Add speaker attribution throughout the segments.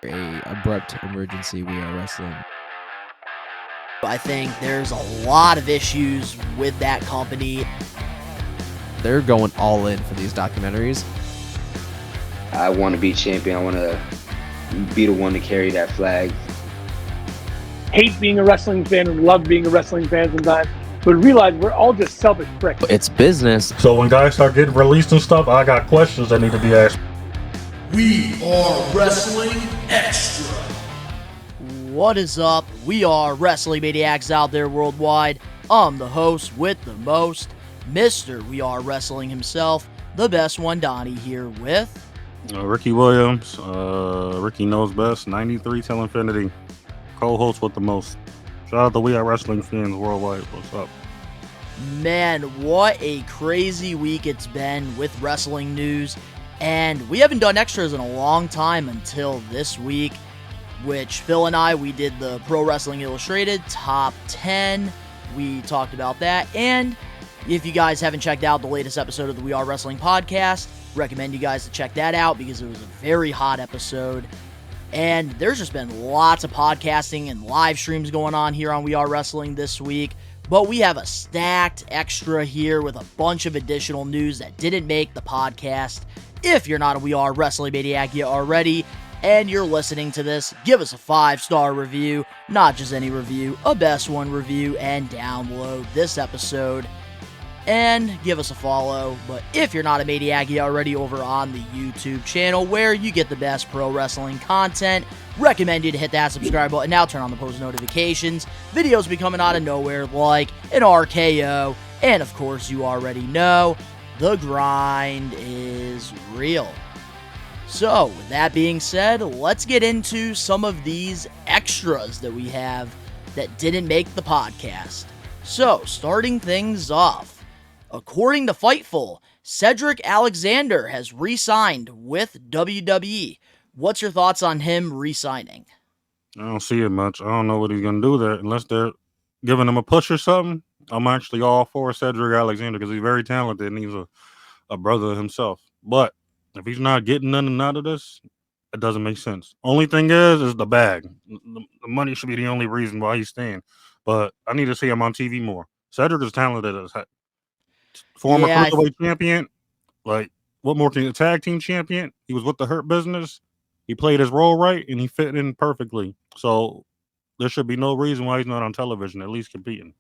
Speaker 1: a abrupt emergency We Are Wrestling.
Speaker 2: I think there's a lot of issues with that company.
Speaker 1: They're going all in for these documentaries.
Speaker 3: I want to be champion. I want to be the one to carry that flag.
Speaker 4: Hate being a wrestling fan and love being a wrestling fan sometimes, but realize we're all just selfish pricks.
Speaker 1: It's business.
Speaker 5: So when guys start getting released and stuff, I got questions that need to be asked.
Speaker 6: We are Wrestling Extra.
Speaker 2: What is up? We are Wrestling Maniacs out there worldwide. I'm the host with the most, Mr. We Are Wrestling himself, the best one, Donnie, here with...
Speaker 5: Ricky Williams, Ricky Knows Best, 93 Till Infinity, co-host with the most. Shout out to We Are Wrestling fans worldwide. What's up?
Speaker 2: Man, what a crazy week it's been with wrestling news. And we haven't done extras in a long time until this week, which Phil and I, we did the Pro Wrestling Illustrated Top 10. We talked about that. And if you guys haven't checked out the latest episode of the We Are Wrestling podcast, recommend you guys to check that out because it was a very hot episode. And there's just been lots of podcasting and live streams going on here on We Are Wrestling this week. But we have a stacked extra here with a bunch of additional news that didn't make the podcast. If you're not a We Are Wrestling Maniac yet already, and you're listening to this, give us a 5-star review, not just any review, a best one review, and download this episode. And give us a follow. But if you're not a Maniac yet already, over on the YouTube channel where you get the best pro wrestling content, recommend you to hit that subscribe button. Now turn on the post notifications. Videos be coming out of nowhere like an RKO. And of course, you already know, the grind is real. So, with that being said, let's get into some of these extras that we have that didn't make the podcast. So, starting things off, according to Fightful, Cedric Alexander has re-signed with WWE. What's your thoughts on him re-signing?
Speaker 5: I don't see it much. I don't know what he's going to do there unless they're giving him a push or something. I'm actually all for Cedric Alexander because he's very talented and he's a brother himself. But if he's not getting nothing out of this, it doesn't make sense. Only thing is the bag. The money should be the only reason why he's staying. But I need to see him on TV more. Cedric is talented as heck. Former cruiserweight champion. Like, what more can you? Tag team champion. He was with the Hurt Business. He played his role right, and he fit in perfectly. So there should be no reason why he's not on television, at least competing.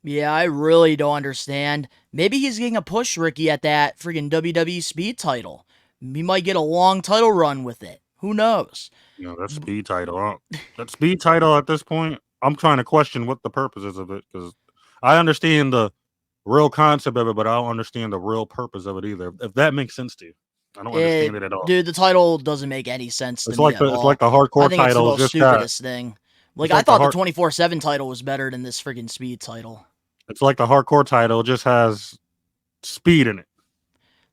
Speaker 2: Yeah, I really don't understand. Maybe he's getting a push, Ricky, at that freaking WWE Speed title. He might get a long title run with it. Who knows?
Speaker 5: That Speed title. That Speed title at this point, I'm trying to question what the purpose is of it because I understand the real concept of it, but I don't understand the real purpose of it either. If that makes sense to you, I don't understand it at all.
Speaker 2: Dude, the title doesn't make any sense to me at all.
Speaker 5: It's like the hardcore title.
Speaker 2: I think it's the most stupidest thing. Like, I thought the 24/7 title was better than this freaking Speed title.
Speaker 5: It's like the hardcore title, just has speed in it.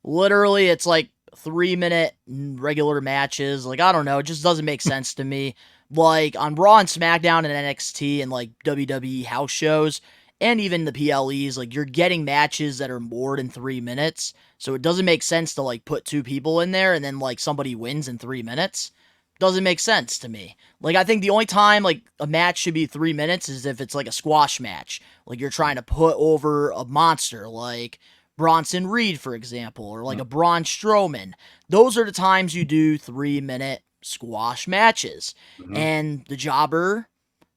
Speaker 2: Literally, it's like 3-minute regular matches. Like, I don't know. It just doesn't make sense to me. Like, on Raw and SmackDown and NXT and, like, WWE house shows, and even the PLEs, like, you're getting matches that are more than 3 minutes. So it doesn't make sense to, like, put 2 people in there and then, like, somebody wins in 3 minutes. Doesn't make sense to me. Like, I think the only time, like, a match should be 3 minutes is if it's, like, a squash match. Like, you're trying to put over a monster, like Bronson Reed, for example, or, like, a Braun Strowman. Those are the times you do 3-minute squash matches. Mm-hmm. And the jobber,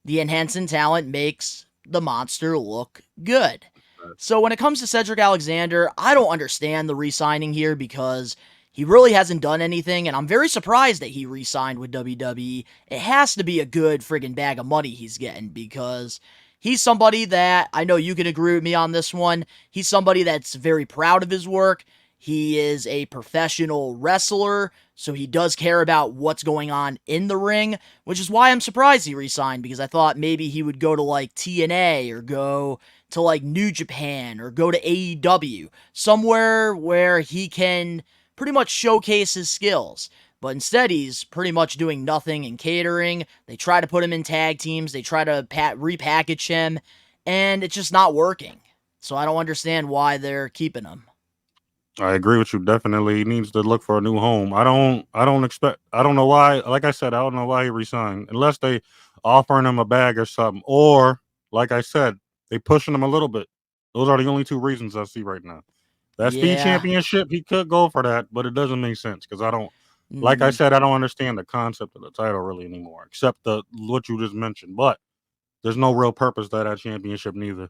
Speaker 2: the enhancing talent, makes the monster look good. So when it comes to Cedric Alexander, I don't understand the re-signing here because he really hasn't done anything, and I'm very surprised that he re-signed with WWE. It has to be a good friggin' bag of money he's getting because he's somebody that, I know you can agree with me on this one, he's somebody that's very proud of his work. He is a professional wrestler, so he does care about what's going on in the ring, which is why I'm surprised he re-signed, because I thought maybe he would go to, like, TNA, or go to, like, New Japan, or go to AEW, somewhere where he can pretty much showcase his skills. But instead, he's pretty much doing nothing in catering. They try to put him in tag teams, they try to repackage him, and it's just not working. So I don't understand why they're keeping him.
Speaker 5: I agree with you. Definitely, he needs to look for a new home. I don't know why. Like I said, I don't know why he resigned unless they offering him a bag or something, or like I said, they pushing him a little bit. Those are the only two reasons I see right now. That speed
Speaker 2: Yeah.
Speaker 5: championship, he could go for that, but it doesn't make sense because I don't. Like I
Speaker 2: Mhm.
Speaker 5: said, I don't understand the concept of the title really anymore, except the what you just mentioned. But there's no real purpose to that championship neither.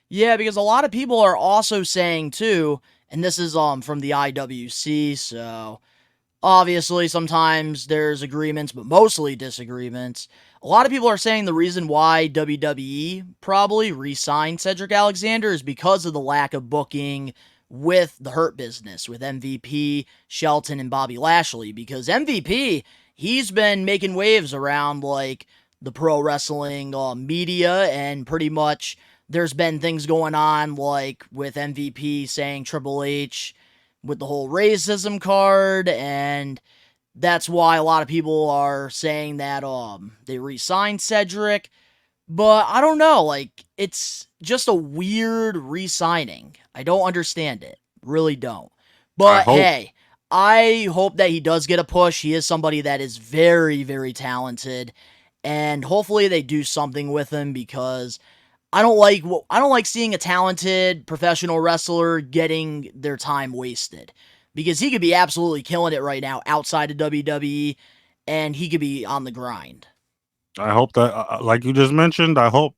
Speaker 2: Yeah, because a lot of people are also saying too, and this is from the IWC, so obviously sometimes there's agreements, but mostly disagreements. A lot of people are saying the reason why WWE probably re-signed Cedric Alexander is because of the lack of booking with the Hurt Business, with MVP, Shelton, and Bobby Lashley. Because MVP, he's been making waves around like the pro wrestling media, and pretty much there's been things going on like with MVP saying Triple H with the whole racism card, and that's why a lot of people are saying that they re-signed Cedric. But I don't know, like it's just a weird re-signing. I don't understand it. Really don't.
Speaker 5: I
Speaker 2: But
Speaker 5: hope.
Speaker 2: hey, I hope that he does get a push. He is somebody that is very, very talented, and hopefully they do something with him because I don't like seeing a talented professional wrestler getting their time wasted, because he could be absolutely killing it right now outside of WWE, and he could be on the grind.
Speaker 5: I hope that, like you just mentioned, I hope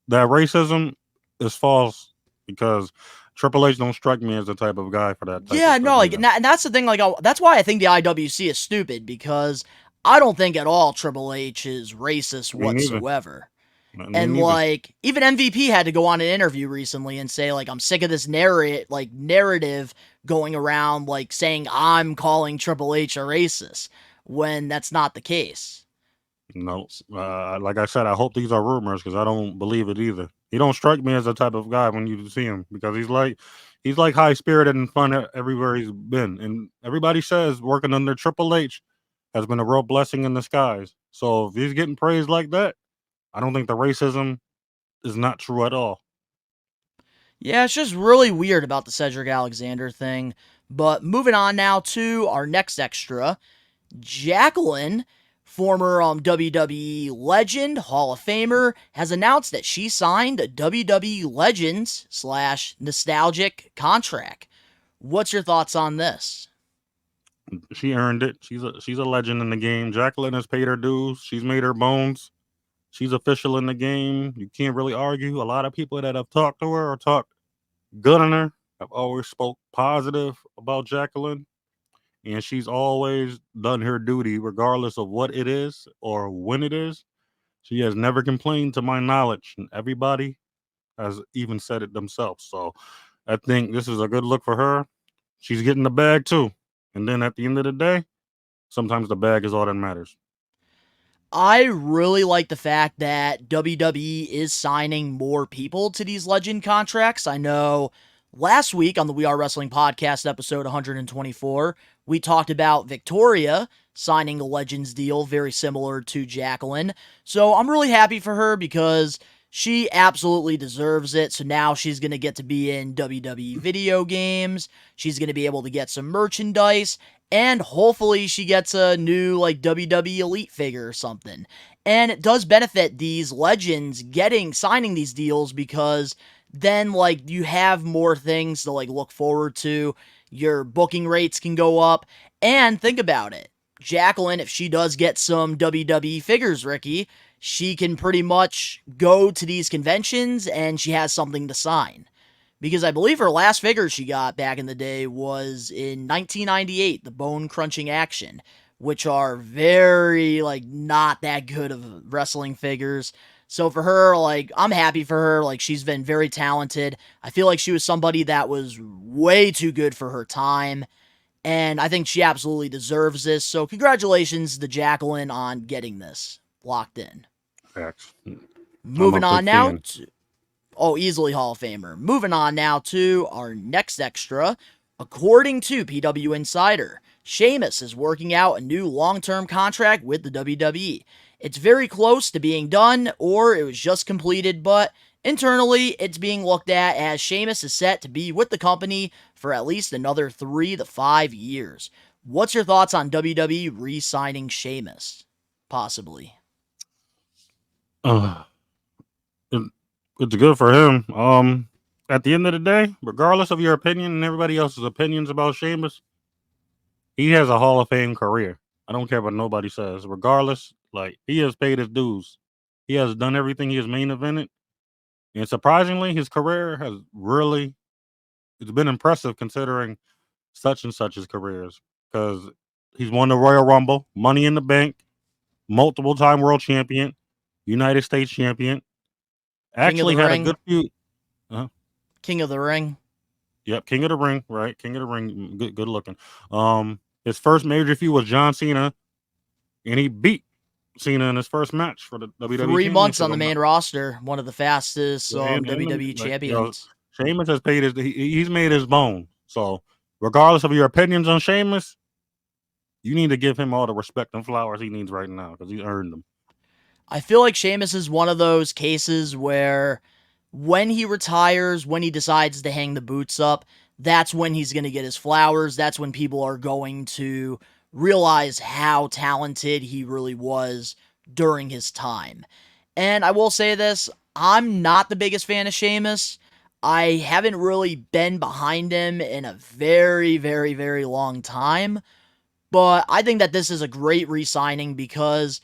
Speaker 5: that racism is false because Triple H don't strike me as the type of guy for that type of
Speaker 2: Yeah,
Speaker 5: stuff
Speaker 2: no, like
Speaker 5: either.
Speaker 2: and that's the thing. Like that's why I think the IWC is stupid, because I don't think at all Triple H is racist
Speaker 5: Me neither.
Speaker 2: whatsoever.
Speaker 5: Me
Speaker 2: And
Speaker 5: neither.
Speaker 2: like even MVP had to go on an interview recently and say like I'm sick of this narrative going around like saying I'm calling Triple H a racist when that's not the case.
Speaker 5: No, like I said, I hope these are rumors because I don't believe it either. He don't strike me as the type of guy when you see him because he's like high spirited and fun everywhere he's been, and everybody says working under Triple H has been a real blessing in disguise. So if he's getting praised like that, I don't think the racism is not true at all.
Speaker 2: Yeah, it's just really weird about the Cedric Alexander thing. But moving on now to our next extra. Jacqueline, former WWE Legend, Hall of Famer, has announced that she signed a WWE Legends / Nostalgic contract. What's your thoughts on this?
Speaker 5: She earned it. She's a legend in the game. Jacqueline has paid her dues. She's made her bones. She's official in the game. You can't really argue. A lot of people that have talked to her or talked good on her have always spoke positive about Jacqueline, and she's always done her duty regardless of what it is or when it is. She has never complained to my knowledge, and everybody has even said it themselves. So I think this is a good look for her. She's getting the bag too. And then at the end of the day, sometimes the bag is all that matters.
Speaker 2: I really like the fact that WWE is signing more people to these legend contracts. I know last week on the We Are Wrestling podcast episode 124, we talked about Victoria signing a Legends deal very similar to Jacqueline. So I'm really happy for her because she absolutely deserves it. So now she's going to get to be in WWE video games. She's going to be able to get some merchandise, and hopefully she gets a new like WWE Elite figure or something. And it does benefit these legends signing these deals, because then like you have more things to like look forward to. Your booking rates can go up. And think about it. Jacqueline, if she does get some WWE figures, Ricky, she can pretty much go to these conventions and she has something to sign. Because I believe her last figure she got back in the day was in 1998, the Bone Crunching Action, which are very, like, not that good of wrestling figures. So for her, like, I'm happy for her. Like, she's been very talented. I feel like she was somebody that was way too good for her time, and I think she absolutely deserves this. So congratulations to Jacqueline on getting this locked in.
Speaker 5: Facts. I'm a
Speaker 2: Moving on
Speaker 5: big
Speaker 2: now
Speaker 5: fan.
Speaker 2: to easily Hall of Famer. Moving on now to our next extra. According to PW Insider, Sheamus is working out a new long-term contract with the WWE. It's very close to being done, or it was just completed, but Internally, it's being looked at as Sheamus is set to be with the company for at least another 3 to 5 years. What's your thoughts on WWE re-signing Sheamus? Possibly.
Speaker 5: Uh, it- it's good for him. At the end of the day, regardless of your opinion and everybody else's opinions about Sheamus, he has a Hall of Fame career. I don't care what nobody says. Regardless, like, he has paid his dues. He has done everything he has main evented. And surprisingly, his career has really, it's been impressive considering such and such his careers. Because he's won the Royal Rumble, Money in the Bank, multiple time world champion, United States champion. Actually had a good few.
Speaker 2: King of the Ring.
Speaker 5: Yep, King of the Ring, right? King of the Ring, good looking. His first major feud was John Cena, and he beat Cena in his first match for the WWE.
Speaker 2: 3 months on the main roster, one of the fastest WWE champions.
Speaker 5: Sheamus has paid he's made his bone. So, regardless of your opinions on Sheamus, you need to give him all the respect and flowers he needs right now because he earned them.
Speaker 2: I feel like Sheamus is one of those cases where when he retires, when he decides to hang the boots up, that's when he's going to get his flowers. That's when people are going to realize how talented he really was during his time. And I will say this, I'm not the biggest fan of Sheamus. I haven't really been behind him in a very, very, very long time. But I think that this is a great re-signing because,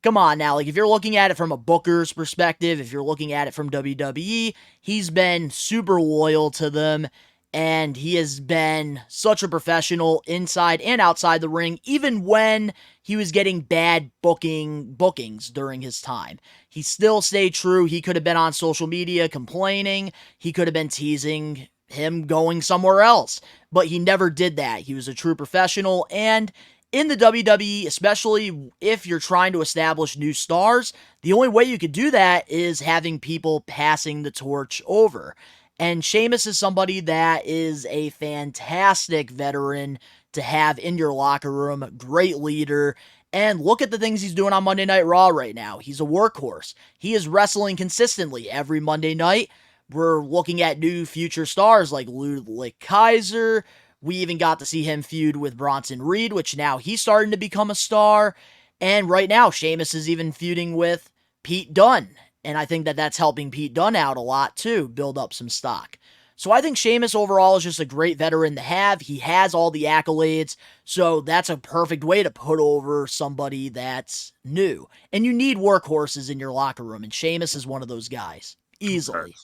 Speaker 2: come on now, like if you're looking at it from a booker's perspective, if you're looking at it from WWE, he's been super loyal to them, and he has been such a professional inside and outside the ring, even when he was getting bad bookings during his time. He still stayed true. He could have been on social media complaining. He could have been teasing him going somewhere else, but he never did that. He was a true professional, and in the WWE, especially if you're trying to establish new stars, the only way you could do that is having people passing the torch over. And Sheamus is somebody that is a fantastic veteran to have in your locker room, great leader. And look at the things he's doing on Monday Night Raw right now. He's a workhorse. He is wrestling consistently every Monday night. We're looking at new future stars like Ludwig Kaiser. We even got to see him feud with Bronson Reed, which now he's starting to become a star. And right now, Sheamus is even feuding with Pete Dunne. And I think that that's helping Pete Dunne out a lot too, build up some stock. So I think Sheamus overall is just a great veteran to have. He has all the accolades, so that's a perfect way to put over somebody that's new. And you need workhorses in your locker room, and Sheamus is one of those guys. Easily.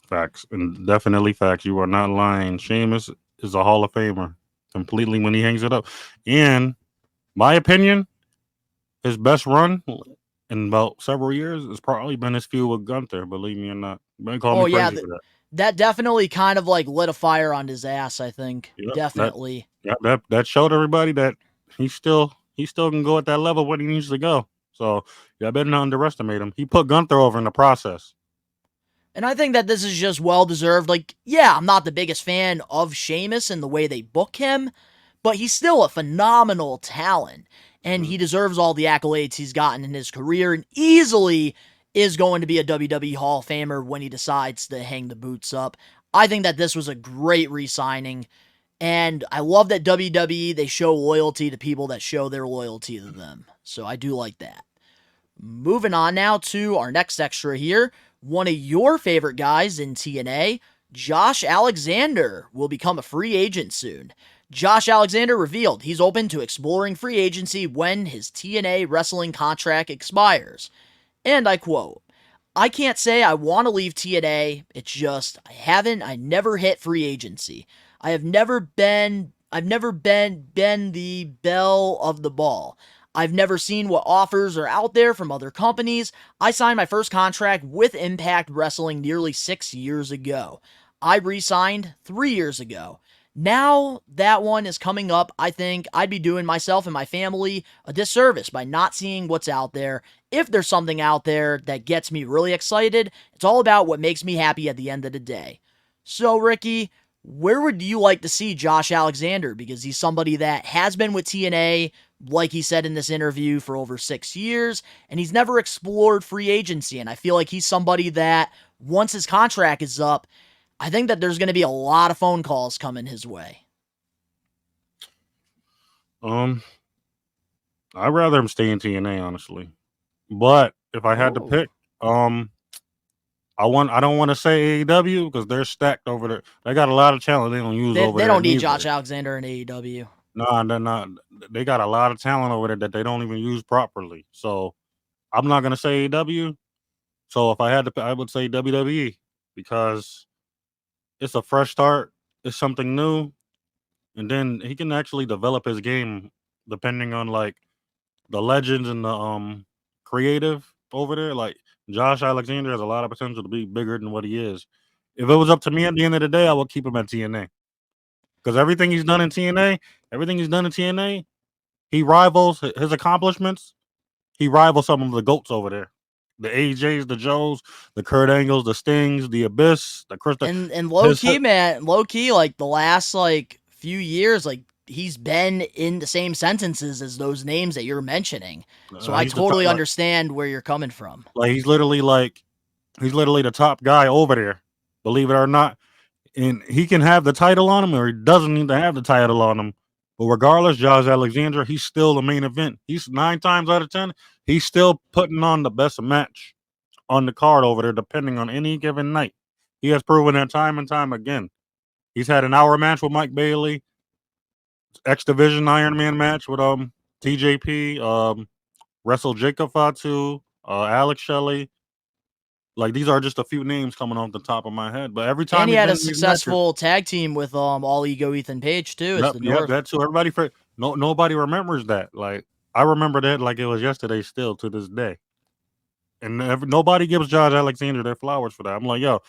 Speaker 5: Facts. And definitely facts. You are not lying. Sheamus is a Hall of Famer completely when he hangs it up. And my opinion, his best run in about several years has probably been his feud with Gunther, believe me or not. Call me crazy for that.
Speaker 2: That definitely kind of like lit a fire on his ass, I think. Yep, definitely.
Speaker 5: That showed everybody that he still can go at that level when he needs to go. So I better not underestimate him. He put Gunther over in the process.
Speaker 2: And I think that this is just well-deserved. Like, yeah, I'm not the biggest fan of Sheamus and the way they book him, but he's still a phenomenal talent. And he deserves all the accolades he's gotten in his career, and easily is going to be a WWE Hall of Famer when he decides to hang the boots up. I think that this was a great re-signing, and I love that WWE, they show loyalty to people that show their loyalty to them. So I do like that. Moving on now to our next extra here. One of your favorite guys in TNA, Josh Alexander, will become a free agent soon. Josh Alexander revealed he's open to exploring free agency when his TNA wrestling contract expires. And I quote, "I can't say I want to leave TNA, it's just I never hit free agency. I've never been the belle of the ball. I've never seen what offers are out there from other companies. I signed my first contract with Impact Wrestling nearly 6 years ago. I re-signed 3 years ago. Now that one is coming up, I think I'd be doing myself and my family a disservice by not seeing what's out there. If there's something out there that gets me really excited, it's all about what makes me happy at the end of the day." So, Ricky, where would you like to see Josh Alexander? Because he's somebody that has been with TNA like he said in this interview, for over 6 years, and he's never explored free agency. And I feel like he's somebody that once his contract is up, I think that there's going to be a lot of phone calls coming his way.
Speaker 5: I'd rather him stay in TNA, honestly. But if I had to pick, I don't want to say AEW because they're stacked over there. They got a lot of talent they don't use over there.
Speaker 2: They don't need Josh Alexander in AEW.
Speaker 5: No, they're not. They got a lot of talent over there that they don't even use properly. So I'm not gonna say AEW. So if I had to, I would say WWE because it's a fresh start. It's something new, and then he can actually develop his game depending on like the legends and the creative over there. Like Josh Alexander has a lot of potential to be bigger than what he is. If it was up to me at the end of the day, I would keep him at TNA. Because everything he's done in TNA, he rivals his accomplishments. He rivals some of the GOATs over there. The AJs, the Joes, the Kurt Angles, the Stings, the Abyss, the Chris.
Speaker 2: And low key, like the last like few years, like he's been in the same sentences as those names that you're mentioning. So I totally understand where you're coming from.
Speaker 5: Like he's literally the top guy over there. Believe it or not. And he can have the title on him or he doesn't need to have the title on him. But regardless, Josh Alexander, he's still the main event. He's 9 times out of 10. He's still putting on the best match on the card over there, depending on any given night. He has proven that time and time again. He's had an hour match with Mike Bailey, X Division Iron Man match with TJP, wrestled Jacob Fatu, Alex Shelley. Like these are just a few names coming off the top of my head, but every time
Speaker 2: and he had a successful tag team with All Ego Ethan Page too.
Speaker 5: Yep, that too. Nobody remembers that. Like I remember that like it was yesterday, still to this day. And nobody gives Josh Alexander their flowers for that. I'm like, yo,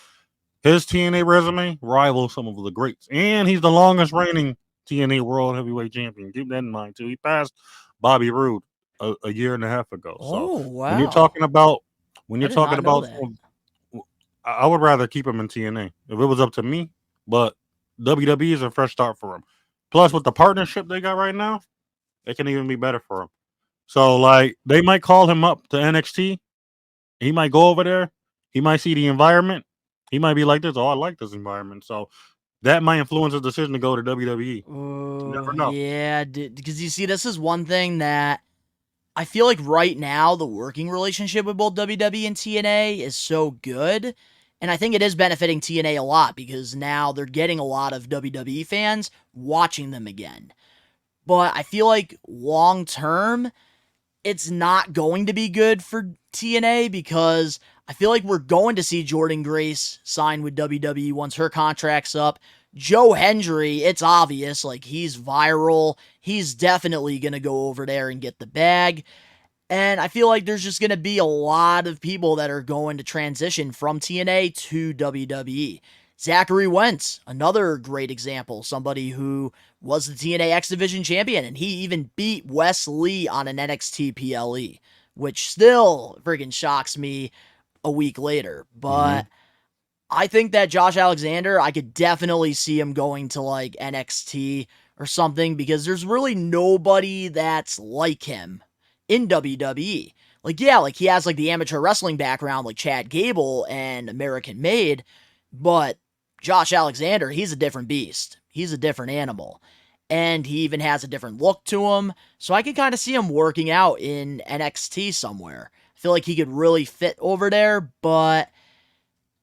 Speaker 5: his TNA resume rivals some of the greats, and he's the longest reigning TNA World Heavyweight Champion. Keep that in mind too. He passed Bobby Roode a year and a half ago. So
Speaker 2: wow.
Speaker 5: when you're talking about. I would rather keep him in TNA if it was up to me, but WWE is a fresh start for him. Plus, with the partnership they got right now, it can even be better for him. So, like, they might call him up to NXT. He might go over there. He might see the environment. He might be like this. Oh, I like this environment. So that might influence his decision to go to WWE. You never know.
Speaker 2: Yeah, because you see, this is one thing that I feel like right now the working relationship with both WWE and TNA is so good, and I think it is benefiting TNA a lot because now they're getting a lot of WWE fans watching them again. But I feel like long term, it's not going to be good for TNA because I feel like we're going to see Jordynne Grace sign with WWE once her contract's up. Joe Hendry, it's obvious, like he's viral. He's definitely going to go over there and get the bag. And I feel like there's just going to be a lot of people that are going to transition from TNA to WWE. Zachary Wentz, another great example, somebody who was the TNA X Division champion, and he even beat Wes Lee on an NXT PLE, which still friggin' shocks me a week later. But I think that Josh Alexander, I could definitely see him going to like NXT or something because there's really nobody that's like him in WWE. Like, yeah, like he has like the amateur wrestling background like Chad Gable and American Made, but Josh Alexander, he's a different beast. He's a different animal. And he even has a different look to him. So I can kind of see him working out in NXT somewhere. I feel like he could really fit over there, but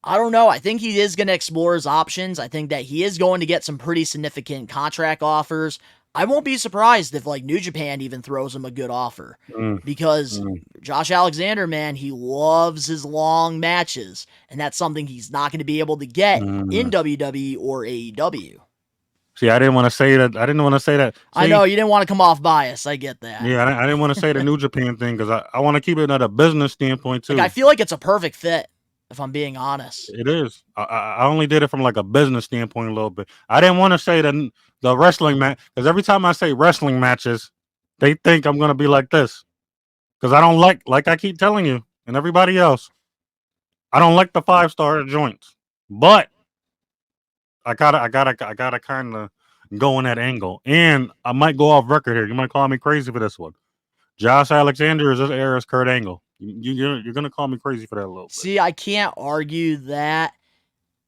Speaker 2: I don't know. I think he is going to explore his options. I think that he is going to get some pretty significant contract offers. I won't be surprised if like New Japan even throws him a good offer because Josh Alexander, man, he loves his long matches, and that's something he's not going to be able to get in WWE or AEW.
Speaker 5: See, I didn't want to say that. See,
Speaker 2: I know you didn't want to come off biased. I get that.
Speaker 5: Yeah, I didn't want to say the New Japan thing because I want to keep it at a business standpoint too.
Speaker 2: Like, I feel like it's a perfect fit. If I'm being honest,
Speaker 5: it is. I only did it from like a business standpoint a little bit. I didn't want to say the wrestling match because every time I say wrestling matches, they think I'm gonna be like this because I don't like I keep telling you and everybody else, I don't like the 5-star joints. But I gotta kind of go in that angle. And I might go off record here. You might call me crazy for this one. Josh Alexander is this era's Kurt Angle. You're going to call me crazy for that a little bit.
Speaker 2: See, I can't argue that.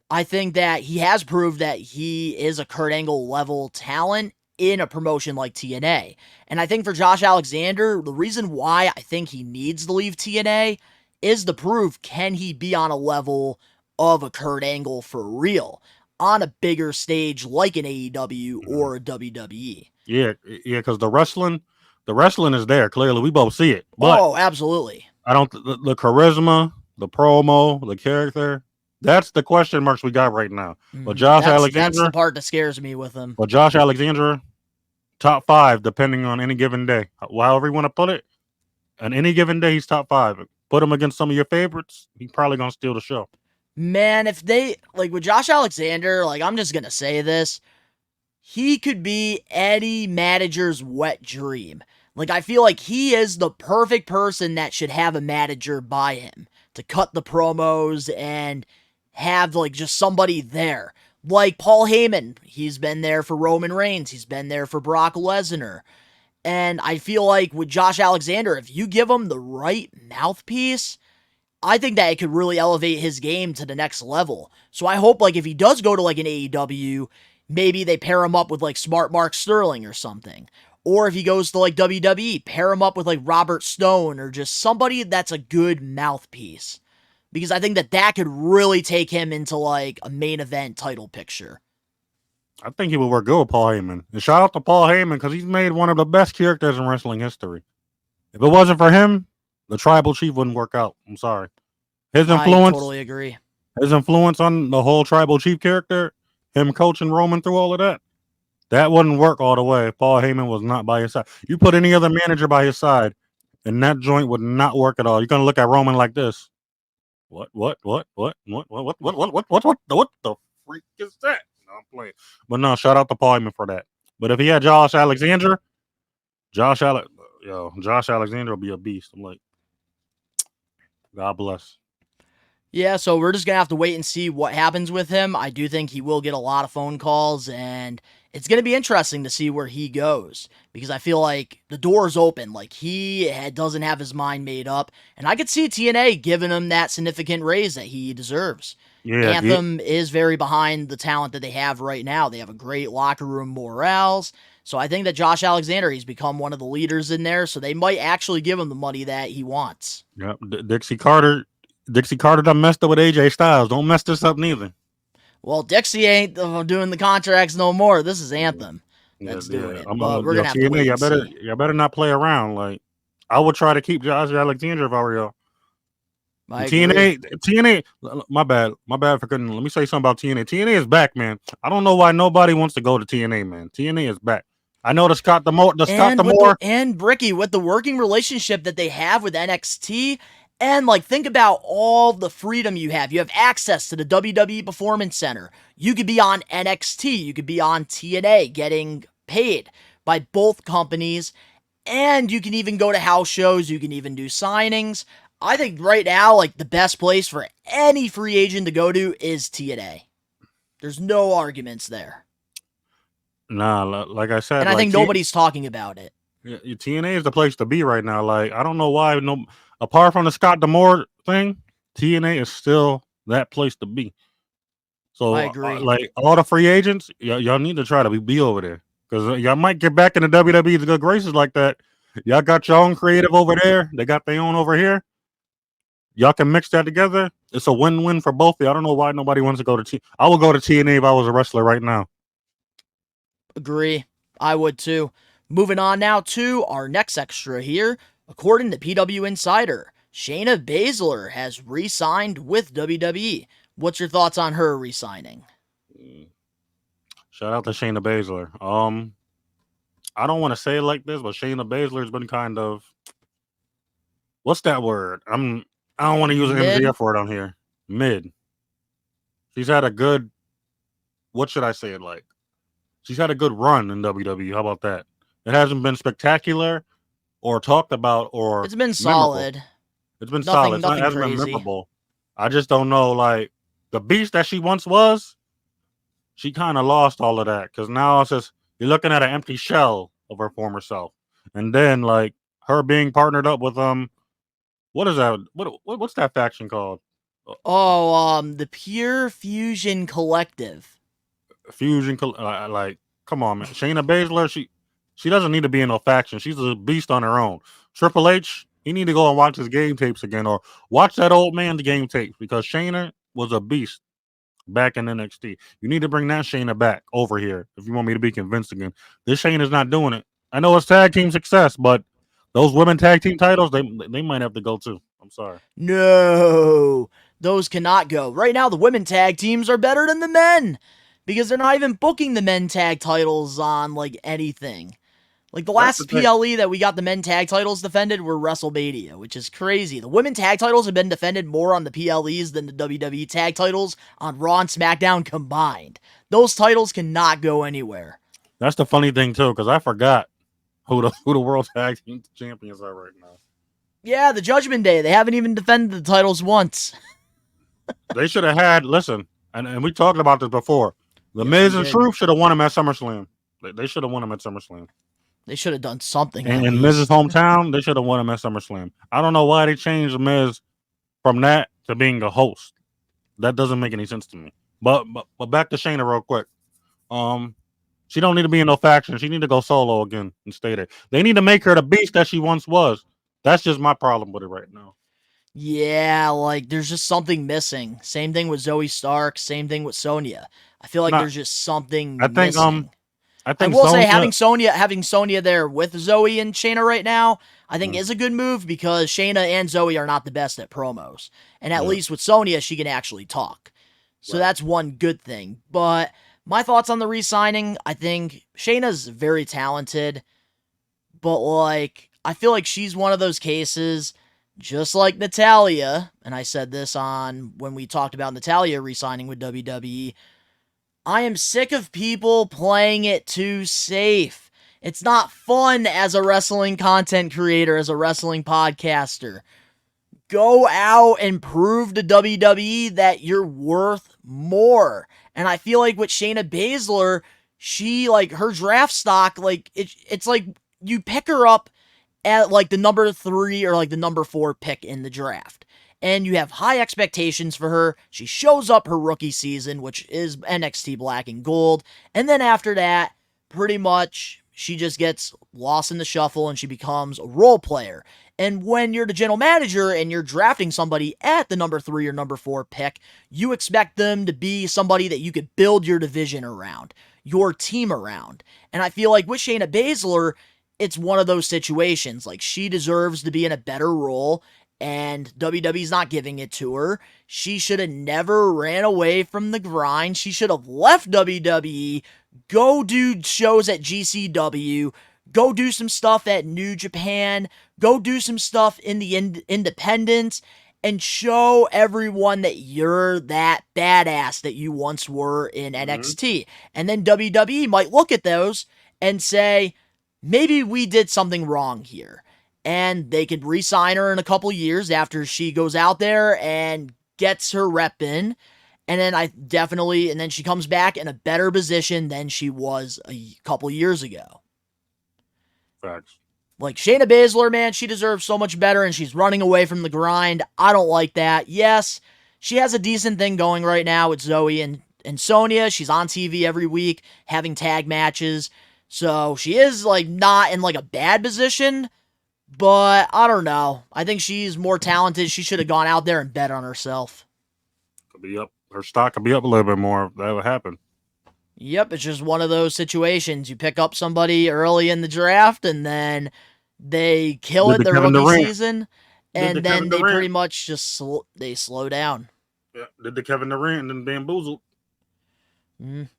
Speaker 2: I think that he has proved that he is a Kurt Angle level talent in a promotion like TNA. And I think for Josh Alexander, the reason why I think he needs to leave TNA is to prove, can he be on a level of a Kurt Angle for real on a bigger stage like an AEW or a WWE?
Speaker 5: Yeah, because the wrestling is there. Clearly, we both see it. But
Speaker 2: oh, absolutely.
Speaker 5: I don't the charisma, the promo, the character. That's the question marks we got right now. But Josh Alexander,
Speaker 2: that's the part that scares me with him.
Speaker 5: But Josh Alexander, top 5, depending on any given day. However you want to put it, on any given day, he's top 5. Put him against some of your favorites, he's probably gonna steal the show.
Speaker 2: Man, if they with Josh Alexander, I'm just gonna say this, he could be any manager's wet dream. I feel like he is the perfect person that should have a manager by him to cut the promos and have just somebody there. Like Paul Heyman, he's been there for Roman Reigns, he's been there for Brock Lesnar. And I feel like with Josh Alexander, if you give him the right mouthpiece, I think that it could really elevate his game to the next level. So I hope if he does go to an AEW, maybe they pair him up with Smart Mark Sterling or something. Or if he goes to WWE, pair him up with Robert Stone or just somebody that's a good mouthpiece. Because I think that could really take him into a main event title picture.
Speaker 5: I think he would work good with Paul Heyman. And shout out to Paul Heyman because he's made one of the best characters in wrestling history. If it wasn't for him, the Tribal Chief wouldn't work out. I'm sorry. His influence.
Speaker 2: I totally agree.
Speaker 5: His influence on the whole Tribal Chief character, him coaching Roman through all of that wouldn't work all the way if Paul Heyman was not by his side. You put any other manager by his side, and that joint would not work at all. You're gonna look at Roman like this. What the freak is that? No, I'm playing. But no, shout out to Paul Heyman for that. But if he had Josh Alexander will be a beast. I'm like, God bless.
Speaker 2: Yeah, so we're just going to have to wait and see what happens with him. I do think he will get a lot of phone calls, and it's going to be interesting to see where he goes, because I feel like the door is open. He doesn't have his mind made up, and I could see TNA giving him that significant raise that he deserves. Yeah, Anthem is very behind the talent that they have right now. They have a great locker room morals. So I think that Josh Alexander, he's become one of the leaders in there, so they might actually give him the money that he wants.
Speaker 5: Yep, Dixie Carter done messed up with AJ Styles. Don't mess this up neither.
Speaker 2: Well, Dixie ain't doing the contracts no more. This is Anthem that's doing it. But we're gonna have to wait and see.
Speaker 5: You better not play around. I would try to keep Josh Alexander if I were y'all. TNA. My bad for couldn't. Let me say something about TNA. TNA is back, man. I don't know why nobody wants to go to TNA, man. TNA is back. I know the Scott D'Amore
Speaker 2: and Bricky with the working relationship that they have with NXT. And think about all the freedom you have. You have access to the WWE Performance Center. You could be on NXT. You could be on TNA getting paid by both companies. And you can even go to house shows. You can even do signings. I think right now, the best place for any free agent to go to is TNA. There's no arguments there.
Speaker 5: Nah, like I said.
Speaker 2: And I think nobody's talking about it.
Speaker 5: Yeah, TNA is the place to be right now. I don't know why. Apart from the Scott D'Amore thing, TNA is still that place to be. So
Speaker 2: I agree.
Speaker 5: All the free agents, y'all need to try to be over there, because y'all might get back in the WWE's good graces like that. Y'all got your own creative over there. They got their own over here. Y'all can mix that together. It's a win-win for both of you. I don't know why nobody wants to go to I would go to TNA if I was a wrestler right now.
Speaker 2: Agree. I would too. Moving on now to our next extra here. According to PW Insider, Shayna Baszler has re-signed with WWE. What's your thoughts on her re-signing?
Speaker 5: Shout out to Shayna Baszler. I don't want to say it like this, but Shayna Baszler's been kind of, what's that word? I don't want to use an MJF word on here. Mid. She's had a good, what should I say it like? She's had a good run in WWE. How about that? It hasn't been spectacular or talked about or
Speaker 2: it's been solid.
Speaker 5: It's been solid. It hasn't been memorable. I just don't know, the beast that she once was, she kind of lost all of that because now it's just you're looking at an empty shell of her former self, and then like her being partnered up with what is that? What's that faction called?
Speaker 2: The Pure Fusion Collective.
Speaker 5: Like, come on, man. Shayna Baszler, she doesn't need to be in no faction. She's a beast on her own. Triple H, he need to go and watch his game tapes again, or watch that old man's game tapes because Shayna was a beast back in NXT. You need to bring that Shayna back over here if you want me to be convinced again. This Shayna's not doing it. I know it's tag team success, but those women tag team titles, they might have to go too. I'm sorry.
Speaker 2: No, those cannot go. Right now, the women tag teams are better than the men because they're not even booking the men tag titles on like anything. Like the last PLE that we got the men tag titles defended were WrestleMania, which is crazy. The women tag titles have been defended more on the PLEs than the WWE tag titles on Raw and SmackDown combined. Those titles cannot go anywhere.
Speaker 5: That's the funny thing too, because I forgot who the World Tag Team Champions are right now.
Speaker 2: Yeah, the Judgment Day. They haven't even defended the titles once.
Speaker 5: They should have had, listen, and we talked about this before. The Miz and Truth should have won him at SummerSlam. They should have won him at SummerSlam.
Speaker 2: They should have done something.
Speaker 5: And in Miz's hometown, they should have won him at SummerSlam. I don't know why they changed the Miz from that to being a host. That doesn't make any sense to me. But back to Shayna real quick. She don't need to be in no faction. She need to go solo again and stay there. They need to make her the beast that she once was. That's just my problem with it right now.
Speaker 2: Yeah, like there's just something missing. Same thing with Zoe Stark. Same thing with Sonya. I feel like there's just something missing. I will say having Sonya there with Zoe and Shayna right now, I think is a good move because Shayna and Zoe are not the best at promos. And at least with Sonya, she can actually talk. So that's one good thing. But my thoughts on the re-signing, I think Shayna's very talented. But like, I feel like she's one of those cases, just like Natalya, and I said this on when we talked about Natalya re-signing with WWE, I am sick of people playing it too safe. It's not fun as a wrestling content creator, as a wrestling podcaster. Go out and prove to WWE that you're worth more. And I feel like with Shayna Baszler, she, like, her draft stock, like, it's like you pick her up at, like, the number 3 or, like, the number 4 pick in the draft. And you have high expectations for her. She shows up her rookie season, which is NXT Black and Gold. And then after that, pretty much, she just gets lost in the shuffle and she becomes a role player. And when you're the general manager and you're drafting somebody at the number 3 or number 4 pick, you expect them to be somebody that you could build your division around, your team around. And I feel like with Shayna Baszler, it's one of those situations. Like, she deserves to be in a better role, and WWE's not giving it to her. She should have never ran away from the grind. She should have left WWE, go do shows at GCW, go do some stuff at New Japan, go do some stuff in the independents, and show everyone that you're that badass that you once were in NXT. And then WWE might look at those and say, maybe we did something wrong here. And they could re-sign her in a couple years after she goes out there and gets her rep in. And then she comes back in a better position than she was a couple years ago.
Speaker 5: Facts. Like
Speaker 2: Shayna Baszler, man, she deserves so much better and she's running away from the grind. I don't like that. Yes, she has a decent thing going right now with Zoe and Sonya. She's on TV every week having tag matches. So she is like not in like a bad position. But I don't know. I think she's more talented. She should have gone out there and bet on herself.
Speaker 5: Could be up. Her stock could be up a little bit more if that would happen.
Speaker 2: Yep, it's just one of those situations. You pick up somebody early in the draft, and then they kill it their rookie season, and then they pretty much just slow down.
Speaker 5: Yeah, did the Kevin Durant and then bamboozled.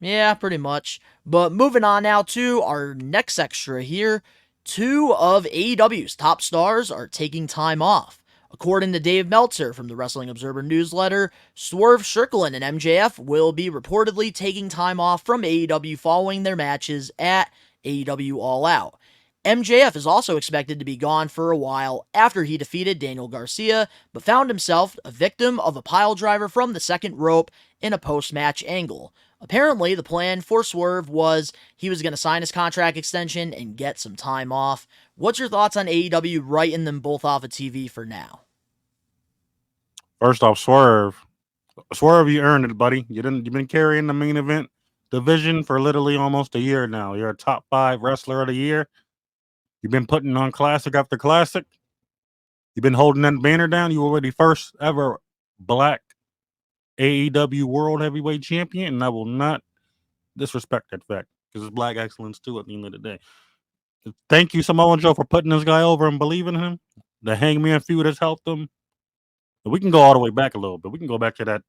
Speaker 2: Yeah, pretty much. But moving on now to our next extra here. 2 of AEW's top stars are taking time off. According to Dave Meltzer from the Wrestling Observer newsletter, Swerve Strickland and MJF will be reportedly taking time off from AEW following their matches at AEW All Out. MJF is also expected to be gone for a while after he defeated Daniel Garcia, but found himself a victim of a piledriver from the second rope in a post-match angle. apparently the plan for Swerve was he was going to sign his contract extension and get some time off. What's your thoughts on AEW writing them both off of TV for now?
Speaker 5: First off, Swerve, you earned it, buddy. You've been carrying the main event division for literally almost a year now. You're a top 5 wrestler of the year. You've been putting on classic after classic. You've been holding that banner down. You were the first ever black AEW World Heavyweight Champion, and I will not disrespect that fact because it's black excellence too at the end of the day. Thank you, Samoa Joe, for putting this guy over and believing in him. The Hangman feud has helped him. We can go all the way back a little bit. We can go back to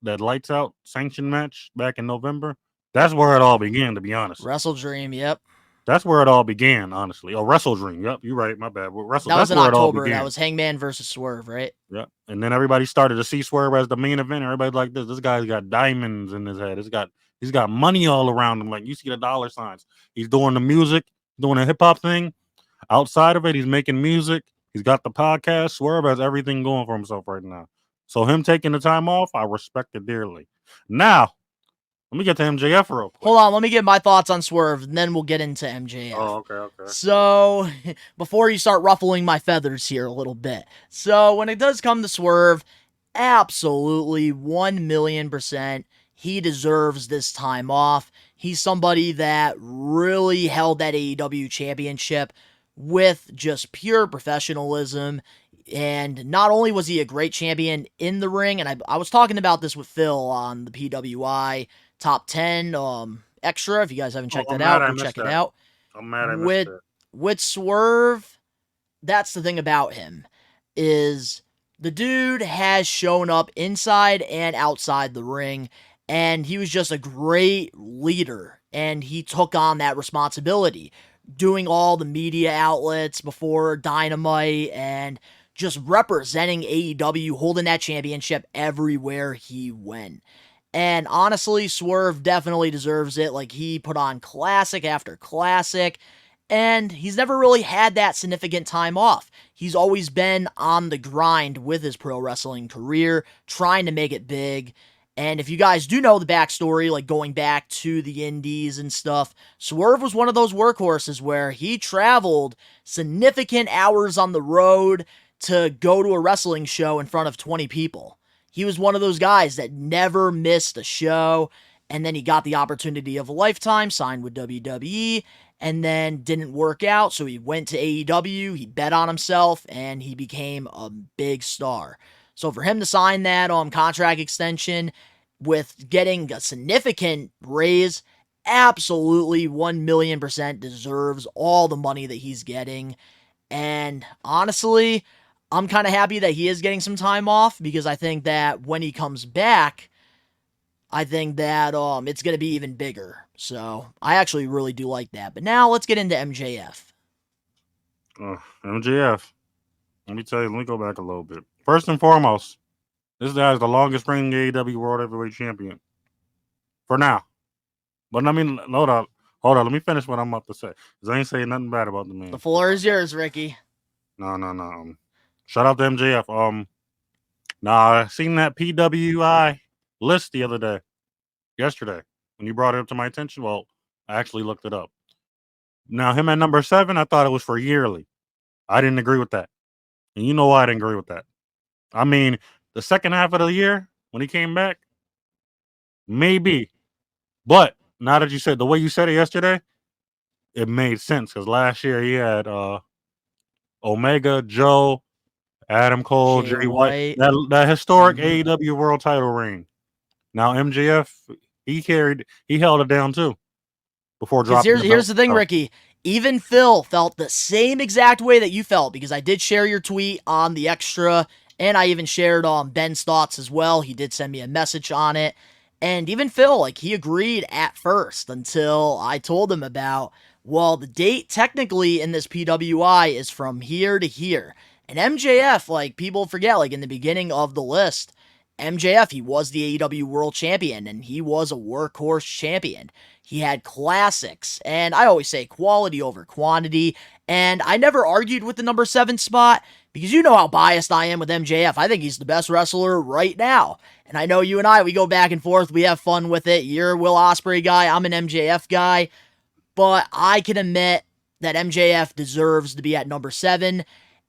Speaker 5: that Lights Out sanction match back in November. That's where it all began, to be honest.
Speaker 2: Wrestle Dream, yep.
Speaker 5: That's where it all began, honestly. Oh, Wrestle Dream. Yep, you're right. My bad.
Speaker 2: That was in October. That was Hangman versus Swerve, right?
Speaker 5: Yep. And then everybody started to see Swerve as the main event. Everybody's like, this guy's got diamonds in his head. He's got money all around him. Like, you see the dollar signs. He's doing the music, doing a hip hop thing. Outside of it, he's making music. He's got the podcast. Swerve has everything going for himself right now. So him taking the time off, I respect it dearly. Now, let me get to MJF real quick.
Speaker 2: Hold on, let me get my thoughts on Swerve, and then we'll get into MJF.
Speaker 5: Oh, okay.
Speaker 2: So, before you start ruffling my feathers here a little bit. So, when it does come to Swerve, absolutely 1,000,000%, he deserves this time off. He's somebody that really held that AEW championship with just pure professionalism. And not only was he a great champion in the ring, and I was talking about this with Phil on the PWI Top 10 Xtra. If you guys haven't checked that out, go check it out.
Speaker 5: I'm mad I missed it.
Speaker 2: With Swerve, that's the thing about him, is the dude has shown up inside and outside the ring, and he was just a great leader, and he took on that responsibility, doing all the media outlets before Dynamite, and just representing AEW, holding that championship everywhere he went. And honestly, Swerve definitely deserves it. Like, he put on classic after classic, and he's never really had that significant time off. He's always been on the grind with his pro wrestling career, trying to make it big. And if you guys do know the backstory, like going back to the indies and stuff, Swerve was one of those workhorses where he traveled significant hours on the road to go to a wrestling show in front of 20 people. He was one of those guys that never missed a show, and then he got the opportunity of a lifetime, signed with WWE, and then didn't work out, so he went to AEW, he bet on himself, and he became a big star. So for him to sign that contract extension with getting a significant raise, absolutely 1,000,000% deserves all the money that he's getting. And honestly, I'm kind of happy that he is getting some time off, because I think that when he comes back, I think that it's going to be even bigger. So I actually really do like that. But now let's get into MJF.
Speaker 5: MJF. Let me go back a little bit. First and foremost, this guy is the longest reigning AEW World Heavyweight Champion. For now. But I mean, hold on. Let me finish what I'm about to say, because I ain't saying nothing bad about the man.
Speaker 2: The floor is yours, Ricky.
Speaker 5: No. Shout out to MJF. I seen that PWI list the other day. Yesterday. When you brought it up to my attention, well, I actually looked it up. Now, him at number 7, I thought it was for yearly. I didn't agree with that. And you know why I didn't agree with that. I mean, the second half of the year, when he came back, maybe. But now that you said the way you said it yesterday, it made sense, because last year he had Omega, Joe, Adam Cole, Jay White, that historic AEW World Title reign. Now MJF, he held it down too before dropping.
Speaker 2: Here's the thing, Ricky. Even Phil felt the same exact way that you felt, because I did share your tweet on the Xtra, and I even shared Ben's thoughts as well. He did send me a message on it. And even Phil, he agreed at first, until I told him about, well, the date technically in this PWI is from here to here. And MJF, people forget, in the beginning of the list, MJF, he was the AEW World Champion, and he was a workhorse champion. He had classics, and I always say quality over quantity, and I never argued with the number 7 spot, because you know how biased I am with MJF. I think he's the best wrestler right now. And I know you and I, we go back and forth, we have fun with it. You're a Will Ospreay guy, I'm an MJF guy, but I can admit that MJF deserves to be at number 7.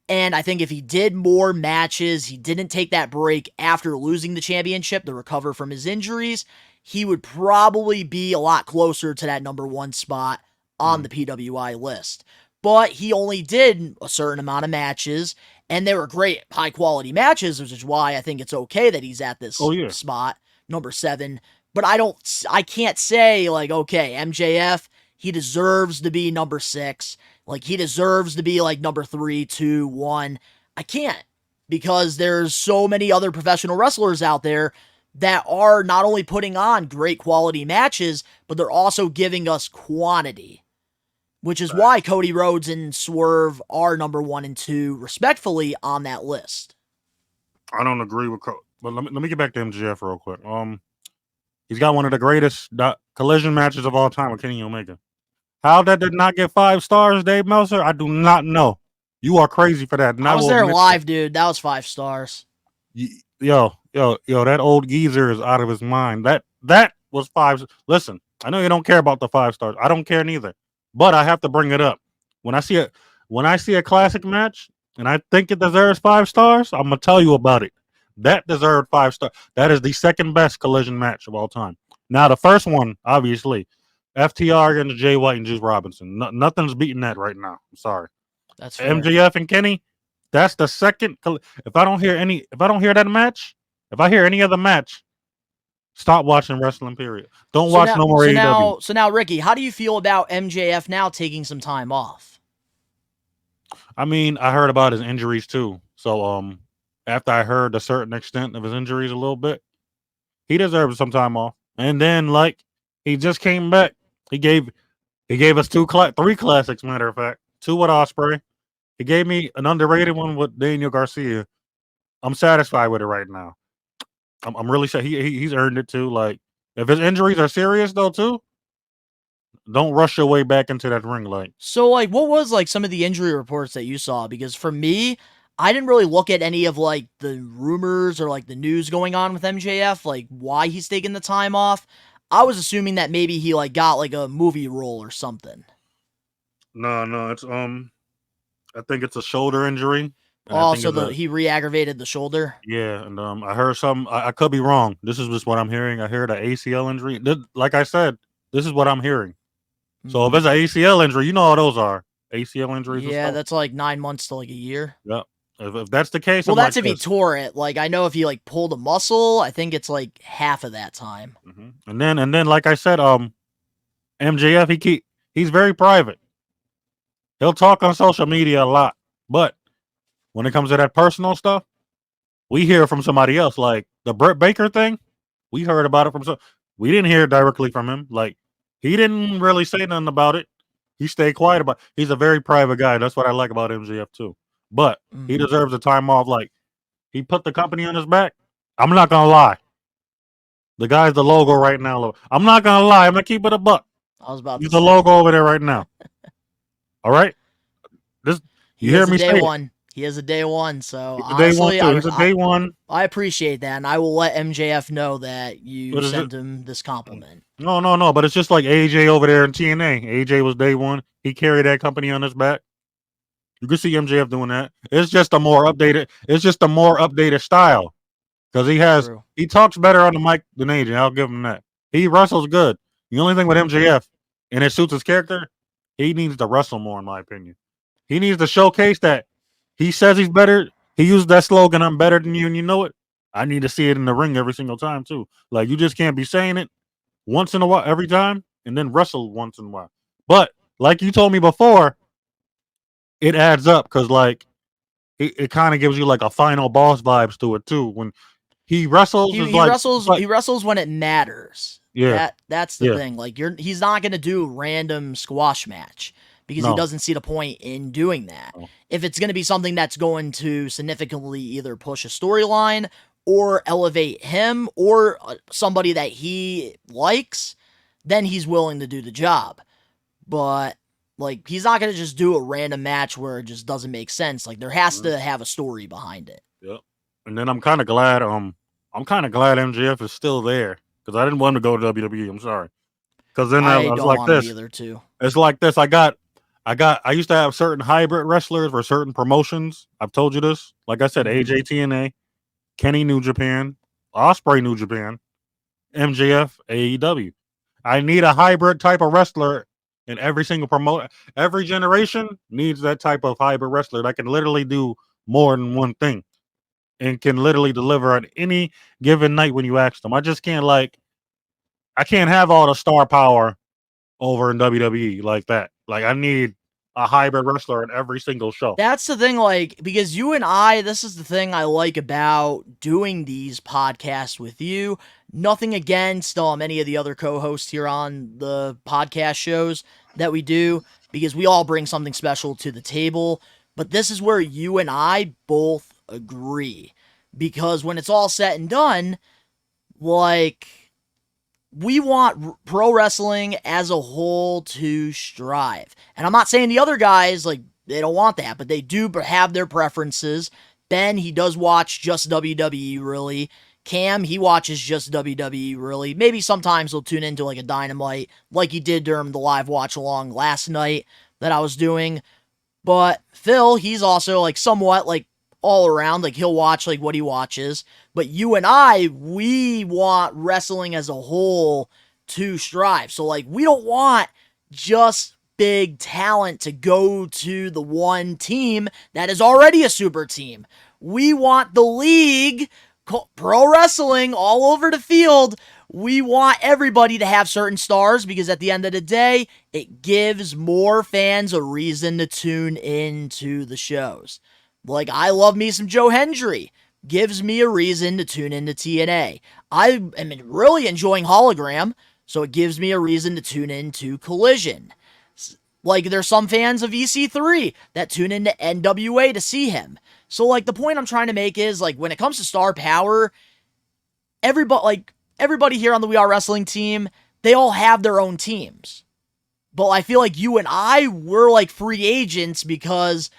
Speaker 2: And I think if he did more matches, he didn't take that break after losing the championship to recover from his injuries, he would probably be a lot closer to that number 1 spot on the PWI list. But he only did a certain amount of matches, and they were great, high-quality matches, which is why I think it's okay that he's at this spot, number 7. But I can't say, like, okay, MJF, he deserves to be number 6. Like, he deserves to be, like, number 3, 2, 1. I can't, because there's so many other professional wrestlers out there that are not only putting on great quality matches, but they're also giving us quantity, which is why Cody Rhodes and Swerve are number 1 and 2, respectfully, on that list.
Speaker 5: I don't agree with Cody, but let me get back to MJF real quick. He's got one of the greatest collision matches of all time with Kenny Omega. How that did not get 5 stars, Dave Meltzer, I do not know. You are crazy for that.
Speaker 2: I was there live, dude. That was 5 stars.
Speaker 5: Yo, that old geezer is out of his mind. That was 5. Listen, I know you don't care about the 5 stars. I don't care neither. But I have to bring it up. When I see a classic match and I think it deserves 5 stars, I'm gonna tell you about it. That deserved 5 stars. That is the second best collision match of all time. Now the first one, obviously, FTR against Jay White and Juice Robinson. Nothing's beating that right now. I'm sorry.
Speaker 2: That's fair.
Speaker 5: MJF and Kenny. That's the second. If I don't hear that match, if I hear any other match, stop watching wrestling. Period. Don't watch no more AEW.
Speaker 2: So now, Ricky, how do you feel about MJF now taking some time off?
Speaker 5: I mean, I heard about his injuries too. So, after I heard a certain extent of his injuries a little bit, he deserves some time off. And then, like, he just came back. He gave us 3 classics. Matter of fact, 2 with Ospreay. He gave me an underrated one with Daniel Garcia. I'm satisfied with it right now. I'm really sure he's earned it too. Like, if his injuries are serious though too, don't rush your way back into that ring. Like,
Speaker 2: so, like, what was like some of the injury reports that you saw? Because for me, I didn't really look at any of like the rumors or like the news going on with MJF, like why he's taking the time off. I was assuming that maybe he like got like a movie role or something.
Speaker 5: No, it's I think it's a shoulder injury.
Speaker 2: Oh, so he re-aggravated the shoulder?
Speaker 5: Yeah, and I heard some. I could be wrong. This is just what I'm hearing. I heard an ACL injury. Like I said, this is what I'm hearing. So if it's an ACL injury, you know how those are. ACL injuries.
Speaker 2: Yeah, that's like 9 months to like a year.
Speaker 5: Yep. If that's the case,
Speaker 2: well, that's if he tore it. Like, I know if he like pulled a muscle, I think it's like half of that time.
Speaker 5: And then, like I said, MJF, he's very private. He'll talk on social media a lot, but when it comes to that personal stuff, we hear from somebody else. Like the Britt Baker thing, we heard about it from we didn't hear it directly from him. Like, he didn't really say nothing about it. He stayed quiet about it. He's a very private guy. That's what I like about MJF too. But he deserves a time off. Like, he put the company on his back. I'm not gonna lie. The guy's the logo right now. I'm not gonna lie. I'm gonna keep it a buck.
Speaker 2: I was about
Speaker 5: He's
Speaker 2: to
Speaker 5: the
Speaker 2: say.
Speaker 5: logo over there right now. All right. You hear me say
Speaker 2: it. He has a day one, so
Speaker 5: honestly, he's a day one.
Speaker 2: I appreciate that, and I will let MJF know that you sent him this compliment.
Speaker 5: No, but it's just like AJ over there in TNA. AJ was day one. He carried that company on his back. You can see MJF doing that. It's just a more updated style. Because he talks better on the mic than AJ. I'll give him that. He wrestles good. The only thing with MJF, and it suits his character, he needs to wrestle more, in my opinion. He needs to showcase that he says he's better. He used that slogan, I'm better than you, and you know it. I need to see it in the ring every single time, too. Like, you just can't be saying it once in a while, every time, and then wrestle once in a while. But, like you told me before, it adds up, because, like, it kind of gives you, like, a final boss vibes to it, too. When he wrestles,
Speaker 2: he wrestles when it matters.
Speaker 5: Yeah.
Speaker 2: That's the thing. Like, he's not going to do a random squash match, because he doesn't see the point in doing that. If it's going to be something that's going to significantly either push a storyline or elevate him or somebody that he likes, then he's willing to do the job. But like, he's not going to just do a random match where it just doesn't make sense. Like, there has to have a story behind it.
Speaker 5: Yep. And then I'm kind of glad MJF is still there, because I didn't want him to go to WWE. I'm sorry. Because then I was
Speaker 2: don't
Speaker 5: like
Speaker 2: want
Speaker 5: this.
Speaker 2: him either, too.
Speaker 5: It's like this. I used to have certain hybrid wrestlers for certain promotions. I've told you this. Like I said, AJ TNA, Kenny New Japan, Ospreay New Japan, MJF AEW. I need a hybrid type of wrestler in every single promote. Every generation needs that type of hybrid wrestler that can literally do more than one thing and can literally deliver on any given night when you ask them. I can't have all the star power over in WWE like that. Like, I need a hybrid wrestler in every single show.
Speaker 2: That's the thing, like, because you and I, this is the thing I like about doing these podcasts with you. Nothing against any of the other co-hosts here on the podcast shows that we do, because we all bring something special to the table. But this is where you and I both agree. Because when it's all said and done, like, we want pro wrestling as a whole to strive. And I'm not saying the other guys, like, they don't want that, but they do have their preferences. Ben, he does watch just WWE, really. Cam, he watches just WWE, really. Maybe sometimes he'll tune into, like, a Dynamite, like he did during the live watch-along last night that I was doing. But Phil, he's also, like, somewhat, like, all around. Like, he'll watch, like, what he watches. But you and I, we want wrestling as a whole to strive. So, like, we don't want just big talent to go to the one team that is already a super team. We want the league, pro wrestling, all over the field. We want everybody to have certain stars, because at the end of the day, it gives more fans a reason to tune into the shows. Like, I love me some Joe Hendry. Gives me a reason to tune into TNA. I am really enjoying Hologram, so it gives me a reason to tune into Collision. Like, there's some fans of EC3 that tune into NWA to see him. So, like, the point I'm trying to make is, like, when it comes to star power, everybody here on the We Are Wrestling team, they all have their own teams. But I feel like you and I, we're like free agents, because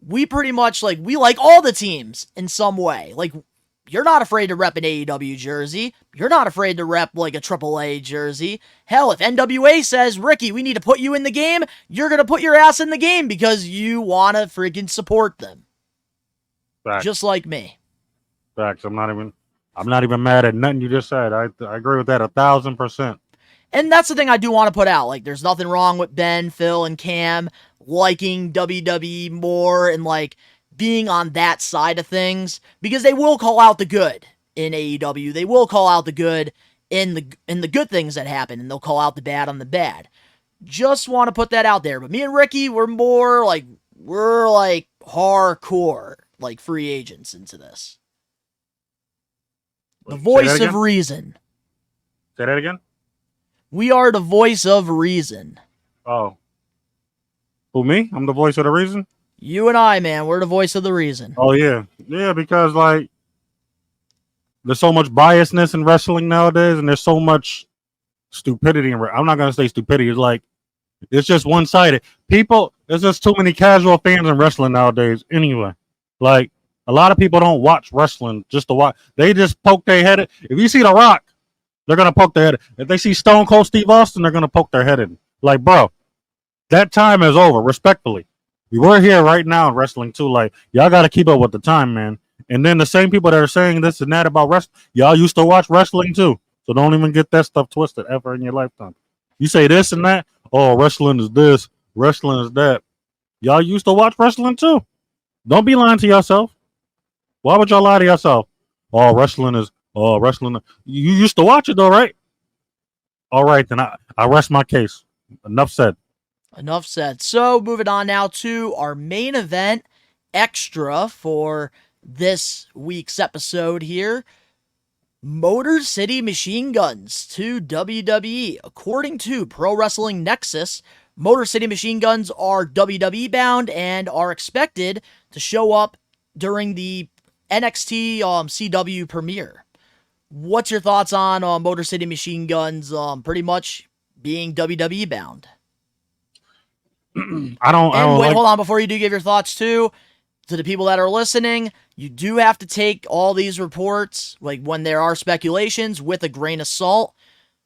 Speaker 2: we pretty much, like, we like all the teams in some way. Like, you're not afraid to rep an AEW jersey. You're not afraid to rep, like, a AAA jersey. Hell, if NWA says, Ricky, we need to put you in the game, you're going to put your ass in the game because you want to freaking support them.
Speaker 5: Facts.
Speaker 2: Just like me.
Speaker 5: Facts. I'm not even mad at nothing you just said. I agree with that 1,000%.
Speaker 2: And that's the thing I do want to put out. Like, there's nothing wrong with Ben, Phil, and Cam liking WWE more and, like, being on that side of things, because they will call out the good in AEW. They will call out the good in the good things that happen, and they'll call out the bad on the bad. Just want to put that out there. But me and Ricky, we're hardcore, like, free agents into this. The voice of reason.
Speaker 5: Say that again?
Speaker 2: We are the voice of reason.
Speaker 5: Oh. Who, me? I'm the voice of the reason?
Speaker 2: You and I, man, we're the voice of the reason.
Speaker 5: Oh, yeah. Yeah, because, like, there's so much biasness in wrestling nowadays, and there's so much stupidity. I'm not going to say stupidity. It's like, it's just one-sided. There's just too many casual fans in wrestling nowadays anyway. Like, a lot of people don't watch wrestling just to watch. They just poke their head. If you see The Rock, they're going to poke their head. If they see Stone Cold Steve Austin, they're going to poke their head in. Like, bro, that time is over, respectfully. We're here right now in wrestling, too. Like, y'all got to keep up with the time, man. And then the same people that are saying this and that about wrestling, y'all used to watch wrestling, too. So don't even get that stuff twisted ever in your lifetime. You say this and that, oh, wrestling is this, wrestling is that. Y'all used to watch wrestling, too. Don't be lying to yourself. Why would y'all lie to yourself? Oh, wrestling. You used to watch it, though, right? All right, then I rest my case. Enough said.
Speaker 2: Enough said. So, moving on now to our main event, Xtra, for this week's episode here. Motor City Machine Guns to WWE. According to Pro Wrestling Nexus, Motor City Machine Guns are WWE bound and are expected to show up during the NXT CW premiere. What's your thoughts on Motor City Machine Guns pretty much being WWE bound?
Speaker 5: I don't
Speaker 2: Wait,
Speaker 5: like,
Speaker 2: hold on, before you do give your thoughts too, to the people that are listening, you do have to take all these reports, like when there are speculations, with a grain of salt,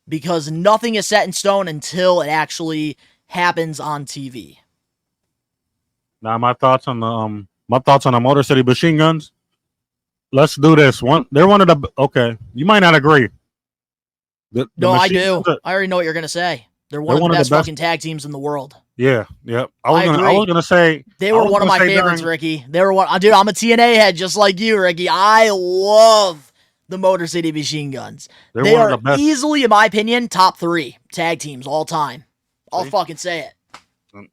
Speaker 2: because nothing is set in stone until it actually happens on TV.
Speaker 5: Now my thoughts on the Motor City Machine Guns. Let's do this. They're one of the okay. You might not agree.
Speaker 2: No, I do. I already know what you're gonna say. They're one of the best fucking tag teams in the world.
Speaker 5: Yeah, yeah. I
Speaker 2: agree.
Speaker 5: was gonna say
Speaker 2: they were one of my favorites, Ricky. They were one. Dude, I'm a TNA head just like you, Ricky. I love the Motor City Machine Guns. They are easily, in my opinion, top 3 tag teams all time. I'll fucking say it.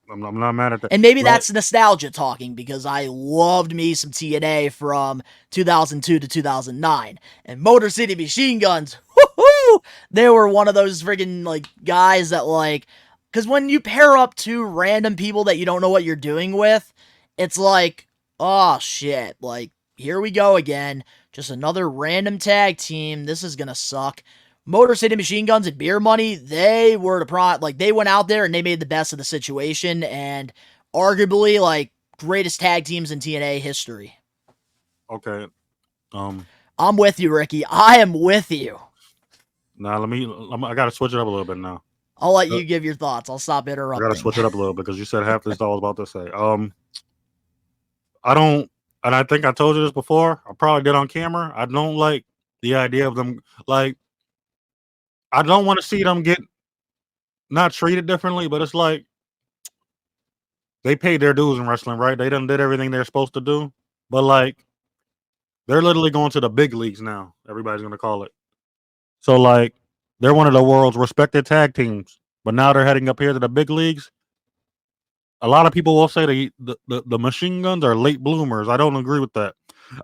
Speaker 5: I'm not mad at that.
Speaker 2: And maybe that's nostalgia talking, because I loved me some TNA from 2002 to 2009. And Motor City Machine Guns, woohoo! They were one of those friggin' like guys that like, because when you pair up 2 random people that you don't know what you're doing with, it's like, oh shit, like, here we go again. Just another random tag team. This is gonna suck. Motor City Machine Guns and Beer Money, they were they went out there and they made the best of the situation, and arguably, like, greatest tag teams in TNA history.
Speaker 5: Okay.
Speaker 2: I'm with you, Ricky. I am with you.
Speaker 5: Now I gotta switch it up a little bit now.
Speaker 2: I'll let you give your thoughts. I'll stop interrupting.
Speaker 5: I gotta switch it up a little bit because you said half this I was about to say. I don't, and I think I told you this before. I probably did on camera. I don't like the idea of them, like, I don't want to see them get not treated differently, but it's like they paid their dues in wrestling, right? They done did everything they're supposed to do, but like they're literally going to the big leagues now. Everybody's gonna call it. So like they're one of the world's respected tag teams, but now they're heading up here to the big leagues. A lot of people will say the Machine Guns are late bloomers. I don't agree with that.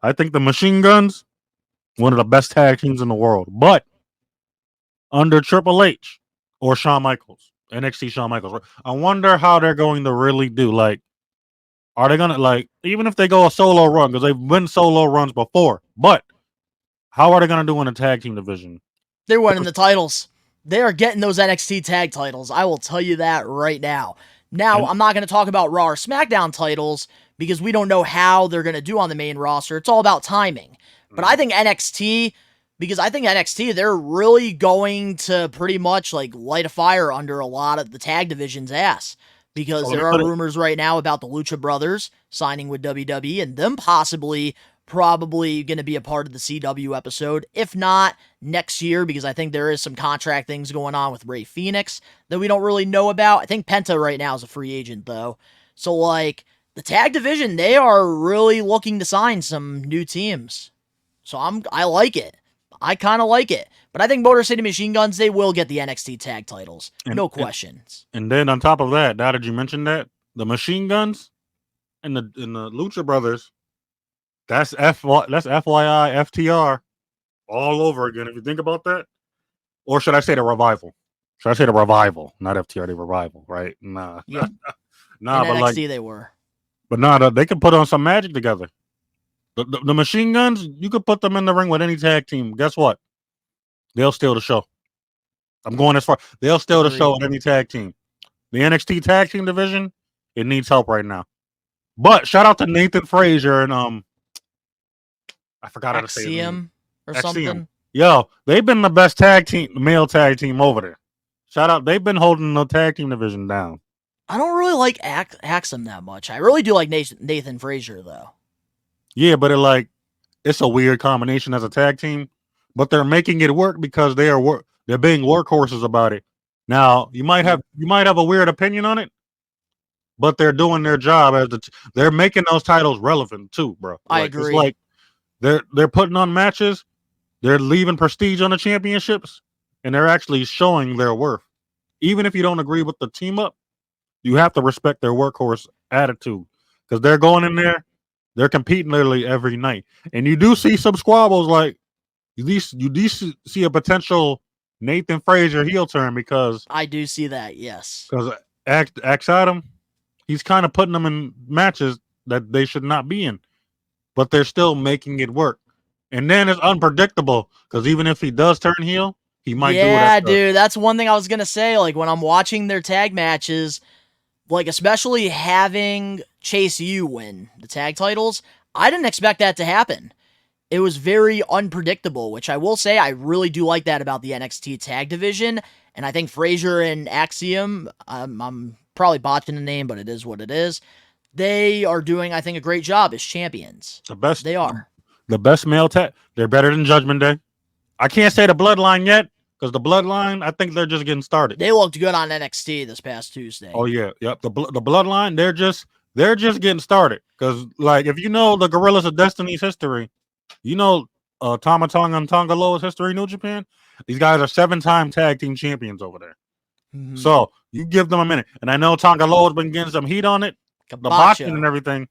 Speaker 5: I think the Machine Guns, one of the best tag teams in the world, but under Triple H or Shawn Michaels, NXT Shawn Michaels. I wonder how they're going to really do. Like, are they gonna, like, even if they go a solo run, because they've been solo runs before, but how are they gonna do in a tag team division?
Speaker 2: They're winning the titles. They are getting those NXT tag titles. I will tell you that right now. Now, I'm not going to talk about Raw or SmackDown titles because we don't know how they're going to do on the main roster. It's all about timing. But I think NXT, because I think NXT, they're really going to pretty much like light a fire under a lot of the tag division's ass. Because there are rumors right now about the Lucha Brothers signing with WWE and them probably going to be a part of the CW episode. If not, next year, because I think there is some contract things going on with Rey Fenix that we don't really know about. I think Penta right now is a free agent, though. So, like, the tag division, they are really looking to sign some new teams. So, I like it. I kind of like it. But I think Motor City Machine Guns, they will get the NXT tag titles. No questions.
Speaker 5: And then on top of that, now that you mentioned that, the Machine Guns and the Lucha Brothers, that's FYI FTR all over again. If you think about that, or should I say the Revival? Should I say the Revival, not FTR? The Revival, right? Nah,
Speaker 2: yeah,
Speaker 5: nah.
Speaker 2: In
Speaker 5: but
Speaker 2: NXT
Speaker 5: like
Speaker 2: they were,
Speaker 5: but nah, they can put on some magic together. The Machine Guns, you could put them in the ring with any tag team. Guess what? They'll steal the show. I'm going as far. They'll steal the show with any tag team. The NXT tag team division, it needs help right now. But shout out to Nathan Frazier and I forgot how to say it.
Speaker 2: Or something.
Speaker 5: Yo, they've been the best male tag team over there. Shout out, they've been holding the tag team division down.
Speaker 2: I don't really like Axum that much. I really do like Nathan Frazier though.
Speaker 5: Yeah, but it's a weird combination as a tag team, but they're making it work because they're being workhorses about it. Now you might have a weird opinion on it, but they're doing their job they're making those titles relevant too, bro.
Speaker 2: I agree.
Speaker 5: It's like they're putting on matches, they're leaving prestige on the championships, and they're actually showing their worth. Even if you don't agree with the team up, you have to respect their workhorse attitude because they're going in there, they're competing literally every night, and you do see some squabbles. Like you do see a potential Nathan Frazier heel turn because
Speaker 2: I do see that. Yes,
Speaker 5: because Axe Adam, he's kind of putting them in matches that they should not be in. but they're still making it work. And then it's unpredictable because even if he does turn heel, he might do it.
Speaker 2: Yeah, dude, that's one thing I was gonna say. Like when I'm watching their tag matches, like especially having Chase U win the tag titles, I didn't expect that to happen. It was very unpredictable, which I will say I really do like that about the NXT tag division. And I think Frazier and Axiom, I'm probably botching the name, but it is what it is. They are doing, I think, a great job as champions.
Speaker 5: The best.
Speaker 2: They are.
Speaker 5: The best male tag. They're better than Judgment Day. I can't say the Bloodline yet because the Bloodline, I think they're just getting started.
Speaker 2: They looked good on NXT this past Tuesday.
Speaker 5: Oh yeah, yep. The Bloodline, they're just getting started because like if you know the Gorillas of Destiny's history, you know Tama Tonga and Tonga Loa's history in New Japan. These guys are 7-time tag team champions over there.
Speaker 2: Mm-hmm.
Speaker 5: So you give them a minute, and I know Tonga Loa's been getting some heat on it, the botching and everything.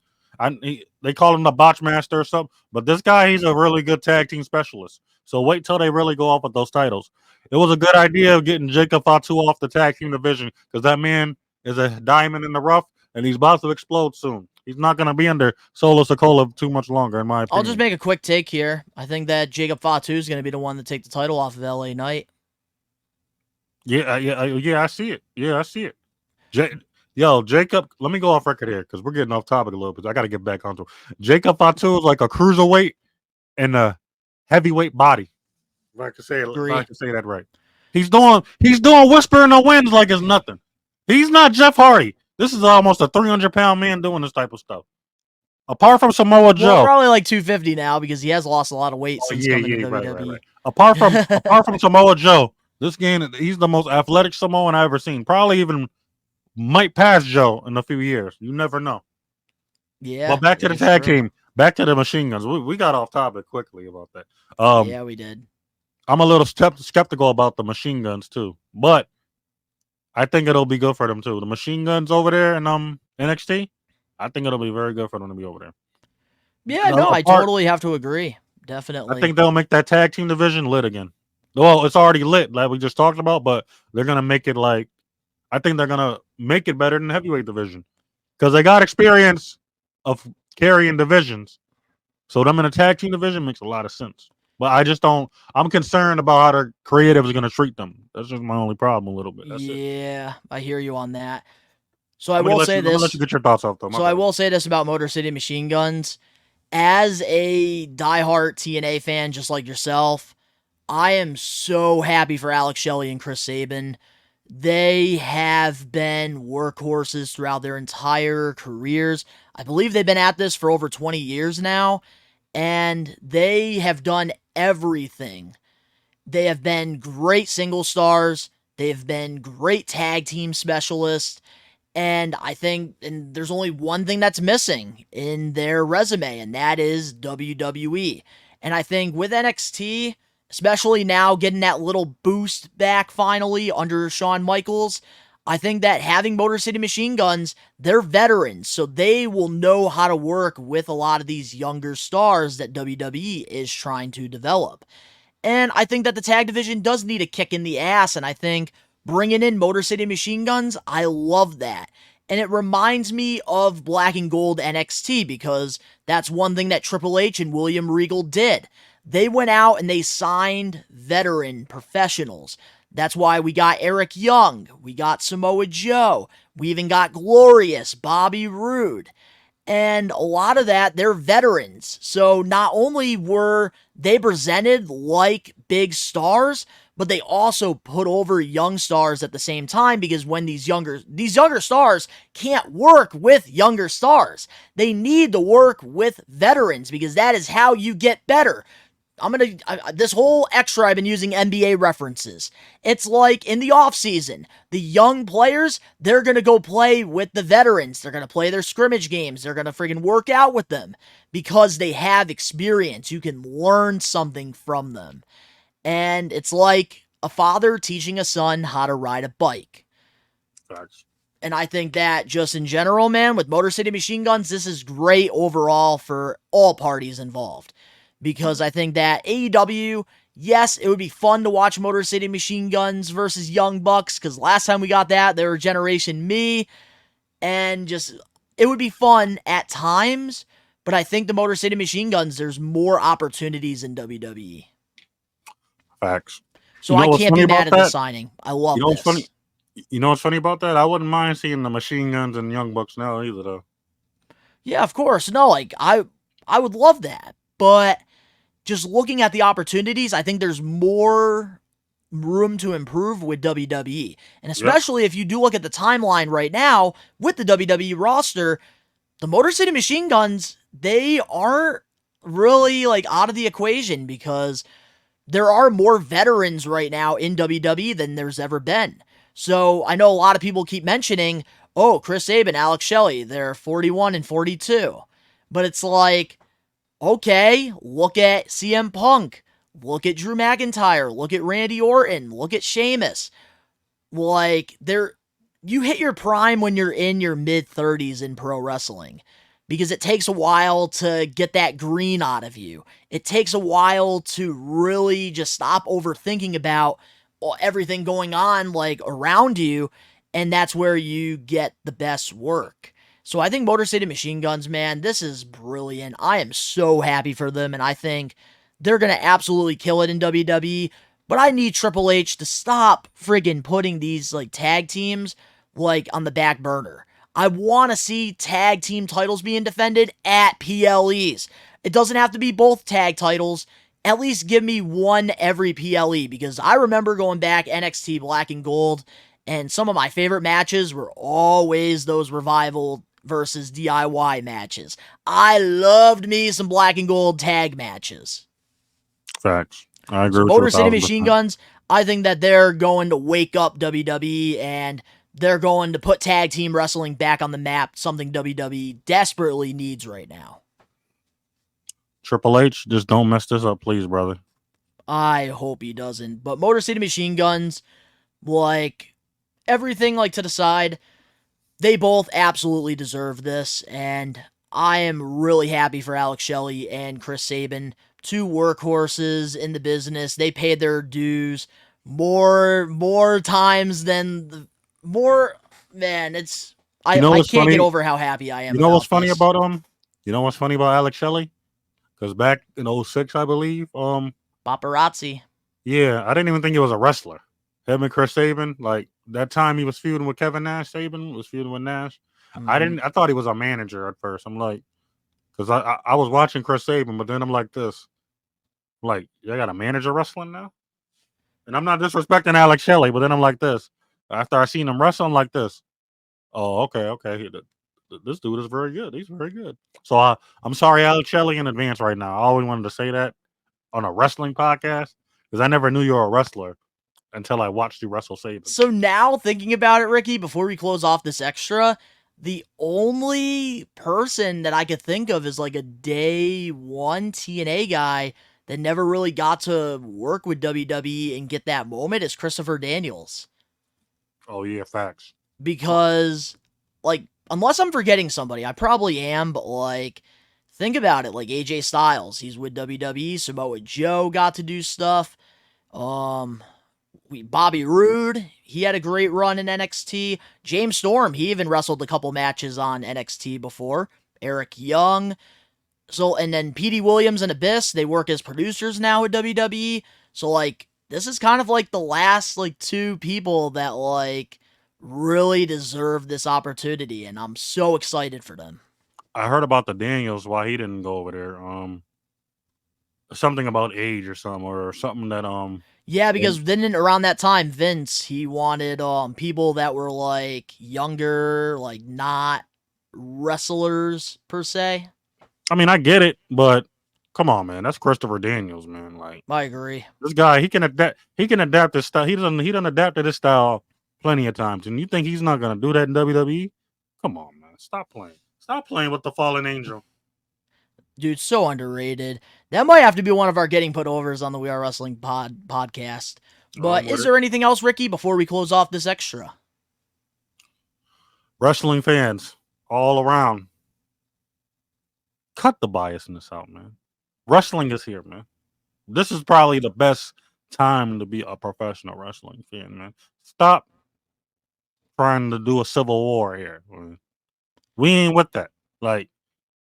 Speaker 5: They call him the botch master or something, but this guy, he's a really good tag team specialist. So wait till they really go off with those titles. It was a good idea of getting Jacob Fatu off the tag team division because that man is a diamond in the rough, and he's about to explode soon. He's not going to be under Solo Sikoa too much longer, in my opinion.
Speaker 2: I'll just make a quick take here. I think that Jacob Fatu is going to be the one to take the title off of LA Knight.
Speaker 5: Yeah, I see it. Yeah, I see it. Jacob, let me go off record here because we're getting off topic a little bit. I got to get back onto it. Jacob Fatu is like a cruiserweight and a heavyweight body. If I can say that right. He's doing Whisper in the Wind like it's nothing. He's not Jeff Hardy. This is almost a 300-pound man doing this type of stuff. Apart from Samoa Joe,
Speaker 2: well, probably like 250 now because he has lost a lot of weight since coming to WWE.
Speaker 5: Right. Apart from Samoa Joe, this game, he's the most athletic Samoan I've ever seen. Probably even might pass Joe in a few years. You never know.
Speaker 2: Yeah.
Speaker 5: But back to the tag team. Back to the Machine Guns. We got off topic quickly about that.
Speaker 2: Yeah, we did.
Speaker 5: I'm a little skeptical about the Machine Guns too, but I think it'll be good for them too. The Machine Guns over there in NXT, I think it'll be very good for them to be over there.
Speaker 2: Yeah, I totally have to agree. Definitely.
Speaker 5: I think they'll make that tag team division lit again. Well, it's already lit, like we just talked about, but they're gonna make it I think they're gonna make it better than the heavyweight division because they got experience of carrying divisions. So them in a tag team division makes a lot of sense. But I just don't. I'm concerned about how the creative is going to treat them. That's just my only problem a little bit. That's it.
Speaker 2: I hear you on that. So I will say this.
Speaker 5: I'll let you get your thoughts off, though.
Speaker 2: So I will say this about Motor City Machine Guns. As a diehard TNA fan, just like yourself, I am so happy for Alex Shelley and Chris Sabin. They have been workhorses throughout their entire careers. I believe they've been at this for over 20 years now, and they have done everything. They have been great single stars. They have been great tag team specialists. And I think there's only one thing that's missing in their resume, and that is WWE. And I think with NXT, especially now getting that little boost back finally under Shawn Michaels, I think that having Motor City Machine Guns, they're veterans, so they will know how to work with a lot of these younger stars that WWE is trying to develop. And I think that the tag division does need a kick in the ass, and I think bringing in Motor City Machine Guns, I love that. And it reminds me of Black and Gold NXT because that's one thing that Triple H and William Regal did. They went out and they signed veteran professionals. That's why we got Eric Young, we got Samoa Joe, we even got Glorious, Bobby Roode. And a lot of that, they're veterans. So not only were they presented like big stars, but they also put over young stars at the same time because when these younger stars can't work with younger stars. They need to work with veterans because that is how you get better. This whole extra, I've been using NBA references. It's like in the offseason, the young players, they're going to go play with the veterans. They're going to play their scrimmage games. They're going to freaking work out with them because they have experience. You can learn something from them. And it's like a father teaching a son how to ride a bike.
Speaker 5: Facts.
Speaker 2: And I think that just in general, man, with Motor City Machine Guns, this is great overall for all parties involved. Because I think that AEW, yes, it would be fun to watch Motor City Machine Guns versus Young Bucks, because last time we got that, they were Generation Me, and just, it would be fun at times, but I think the Motor City Machine Guns, there's more opportunities in WWE.
Speaker 5: Facts.
Speaker 2: So
Speaker 5: You know
Speaker 2: I
Speaker 5: what's
Speaker 2: can't
Speaker 5: funny
Speaker 2: be mad
Speaker 5: about
Speaker 2: at the
Speaker 5: that?
Speaker 2: signing. I love
Speaker 5: You know what's
Speaker 2: this.
Speaker 5: funny? You know what's funny about that? I wouldn't mind seeing the Machine Guns and Young Bucks now either, though.
Speaker 2: Yeah, of course. No, like I would love that. But just looking at the opportunities, I think there's more room to improve with WWE. And especially if you do look at the timeline right now with the WWE roster, the Motor City Machine Guns, they aren't really like out of the equation because there are more veterans right now in WWE than there's ever been. So I know a lot of people keep mentioning, oh, Chris Sabin, Alex Shelley, they're 41 and 42. But it's like, okay, look at CM Punk, look at Drew McIntyre, look at Randy Orton, look at Sheamus. Like, you hit your prime when you're in your mid-30s in pro wrestling because it takes a while to get that green out of you. It takes a while to really just stop overthinking about everything going on like around you, and that's where you get the best work. So I think Motor City Machine Guns, man, this is brilliant. I am so happy for them, and I think they're going to absolutely kill it in WWE. But I need Triple H to stop friggin' putting these like tag teams like on the back burner. I want to see tag team titles being defended at PLEs. It doesn't have to be both tag titles. At least give me one every PLE because I remember going back NXT Black and Gold, and some of my favorite matches were always those Revival versus DIY matches. I loved me some Black and Gold tag matches.
Speaker 5: Facts. I agree
Speaker 2: So
Speaker 5: with you.
Speaker 2: Motor City Machine Guns, I think that they're going to wake up WWE and they're going to put tag team wrestling back on the map, something WWE desperately needs right now.
Speaker 5: Triple H, just don't mess this up, please, brother.
Speaker 2: I hope he doesn't. But Motor City Machine Guns, like everything like to the side, they both absolutely deserve this, and I am really happy for Alex Shelley and Chris Sabin, two workhorses in the business. They paid their dues more times than man. It's I can't
Speaker 5: funny?
Speaker 2: get over how happy I am.
Speaker 5: You know what's funny
Speaker 2: this.
Speaker 5: about You know what's funny about Alex Shelley? Because back in 06, I believe,
Speaker 2: Paparazzi.
Speaker 5: yeah, I didn't even think he was a wrestler. Him and Chris Sabin, like that time he was feuding with Kevin Nash. Sabin was feuding with Nash. I thought he was a manager at first. I'm like, because I was watching Chris Sabin, but then I'm like this, like, I got a manager wrestling now, and I'm not disrespecting Alex Shelley, but then I'm like this. After I seen him wrestle, I'm like this. Oh, okay. This dude is very good. He's very good. So I'm sorry, Alex Shelley, in advance right now. I always wanted to say that on a wrestling podcast because I never knew you were a wrestler until I watched you wrestle Sabin.
Speaker 2: So now thinking about it, Ricky, before we close off this extra, the only person that I could think of is like a day one TNA guy that never really got to work with WWE and get that moment is Christopher Daniels.
Speaker 5: Oh yeah, facts.
Speaker 2: Because, like, unless I'm forgetting somebody, I probably am, but like, think about it. Like AJ Styles, he's with WWE. Samoa Joe got to do stuff. Bobby Roode, he had a great run in NXT. James Storm, he even wrestled a couple matches on NXT before. Eric Young. So, and then Petey Williams and Abyss, they work as producers now at WWE. So, like, this is kind of like the last, like, two people that, like, really deserve this opportunity. And I'm so excited for them.
Speaker 5: I heard about the Daniels, why he didn't go over there. Something about age or something that
Speaker 2: Yeah, because then around that time, Vince, he wanted people that were like younger, like not wrestlers per se.
Speaker 5: I mean, I get it, but come on, man, that's Christopher Daniels, man. Like,
Speaker 2: I agree.
Speaker 5: this guy, he can adapt his style. He done adapted his style plenty of times, and you think he's not gonna do that in WWE? Come on, man, stop playing with the fallen angel.
Speaker 2: Dude, so underrated. That might have to be one of our getting put overs on the We Are Wrestling podcast. But is there anything else, Ricky, before we close off this extra?
Speaker 5: Wrestling fans all around, cut the biasness out, man. Wrestling is here, man. This is probably the best time to be a professional wrestling fan, man. Stop trying to do a civil war here. We ain't with that. Like,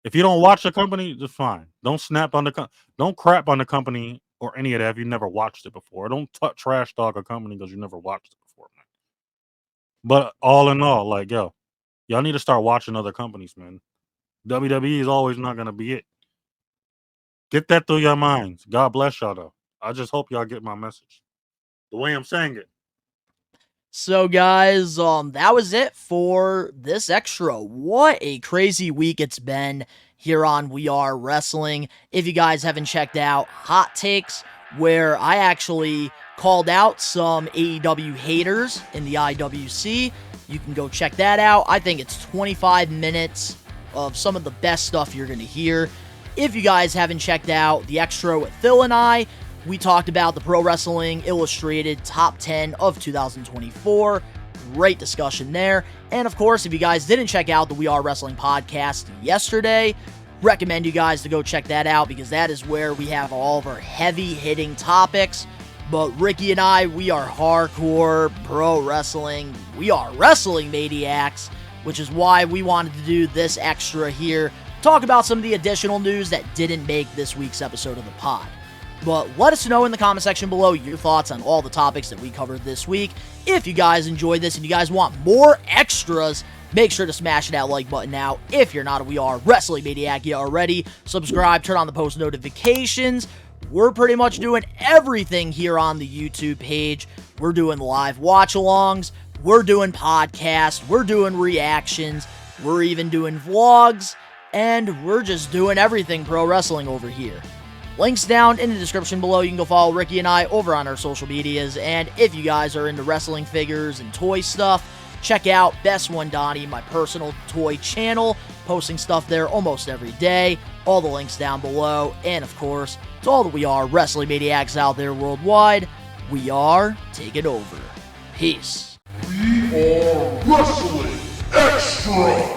Speaker 5: If you don't watch the company, just fine. Don't snap on the don't crap on the company or any of that if you never watched it before. Don't trash talk a company because you never watched it before, man. But all in all, like, yo, y'all need to start watching other companies, man. WWE is always not gonna be it. Get that through your minds. God bless y'all, though. I just hope y'all get my message the way I'm saying it.
Speaker 2: So guys, that was it for this extra. What a crazy week it's been here on We Are Wrestling. If you guys haven't checked out Hot Takes, where I actually called out some AEW haters in the IWC, you can go check that out. I think it's 25 minutes of some of the best stuff you're going to hear. If you guys haven't checked out the Extra with Phil and I, we talked about the Pro Wrestling Illustrated Top 10 of 2024. Great discussion there. And of course, if you guys didn't check out the We Are Wrestling podcast yesterday, recommend you guys to go check that out because that is where we have all of our heavy-hitting topics. But Ricky and I, we are hardcore pro wrestling. We are wrestling maniacs, which is why we wanted to do this extra here. Talk about some of the additional news that didn't make this week's episode of the pod. But let us know in the comment section below your thoughts on all the topics that we covered this week. If you guys enjoyed this and you guys want more extras, make sure to smash that like button now. If you're not a We Are Wrestling Maniac yet already, subscribe, turn on the post notifications. We're pretty much doing everything here on the YouTube page. We're doing live watch-alongs. We're doing podcasts. We're doing reactions. We're even doing vlogs. And we're just doing everything pro wrestling over here. Links down in the description below. You can go follow Ricky and I over on our social medias. And if you guys are into wrestling figures and toy stuff, check out Best One Donnie, my personal toy channel. Posting stuff there almost every day. All the links down below. And of course, to all that We Are Wrestling Maniacs out there worldwide, we are taking over. Peace.
Speaker 6: We are Wrestling Extra.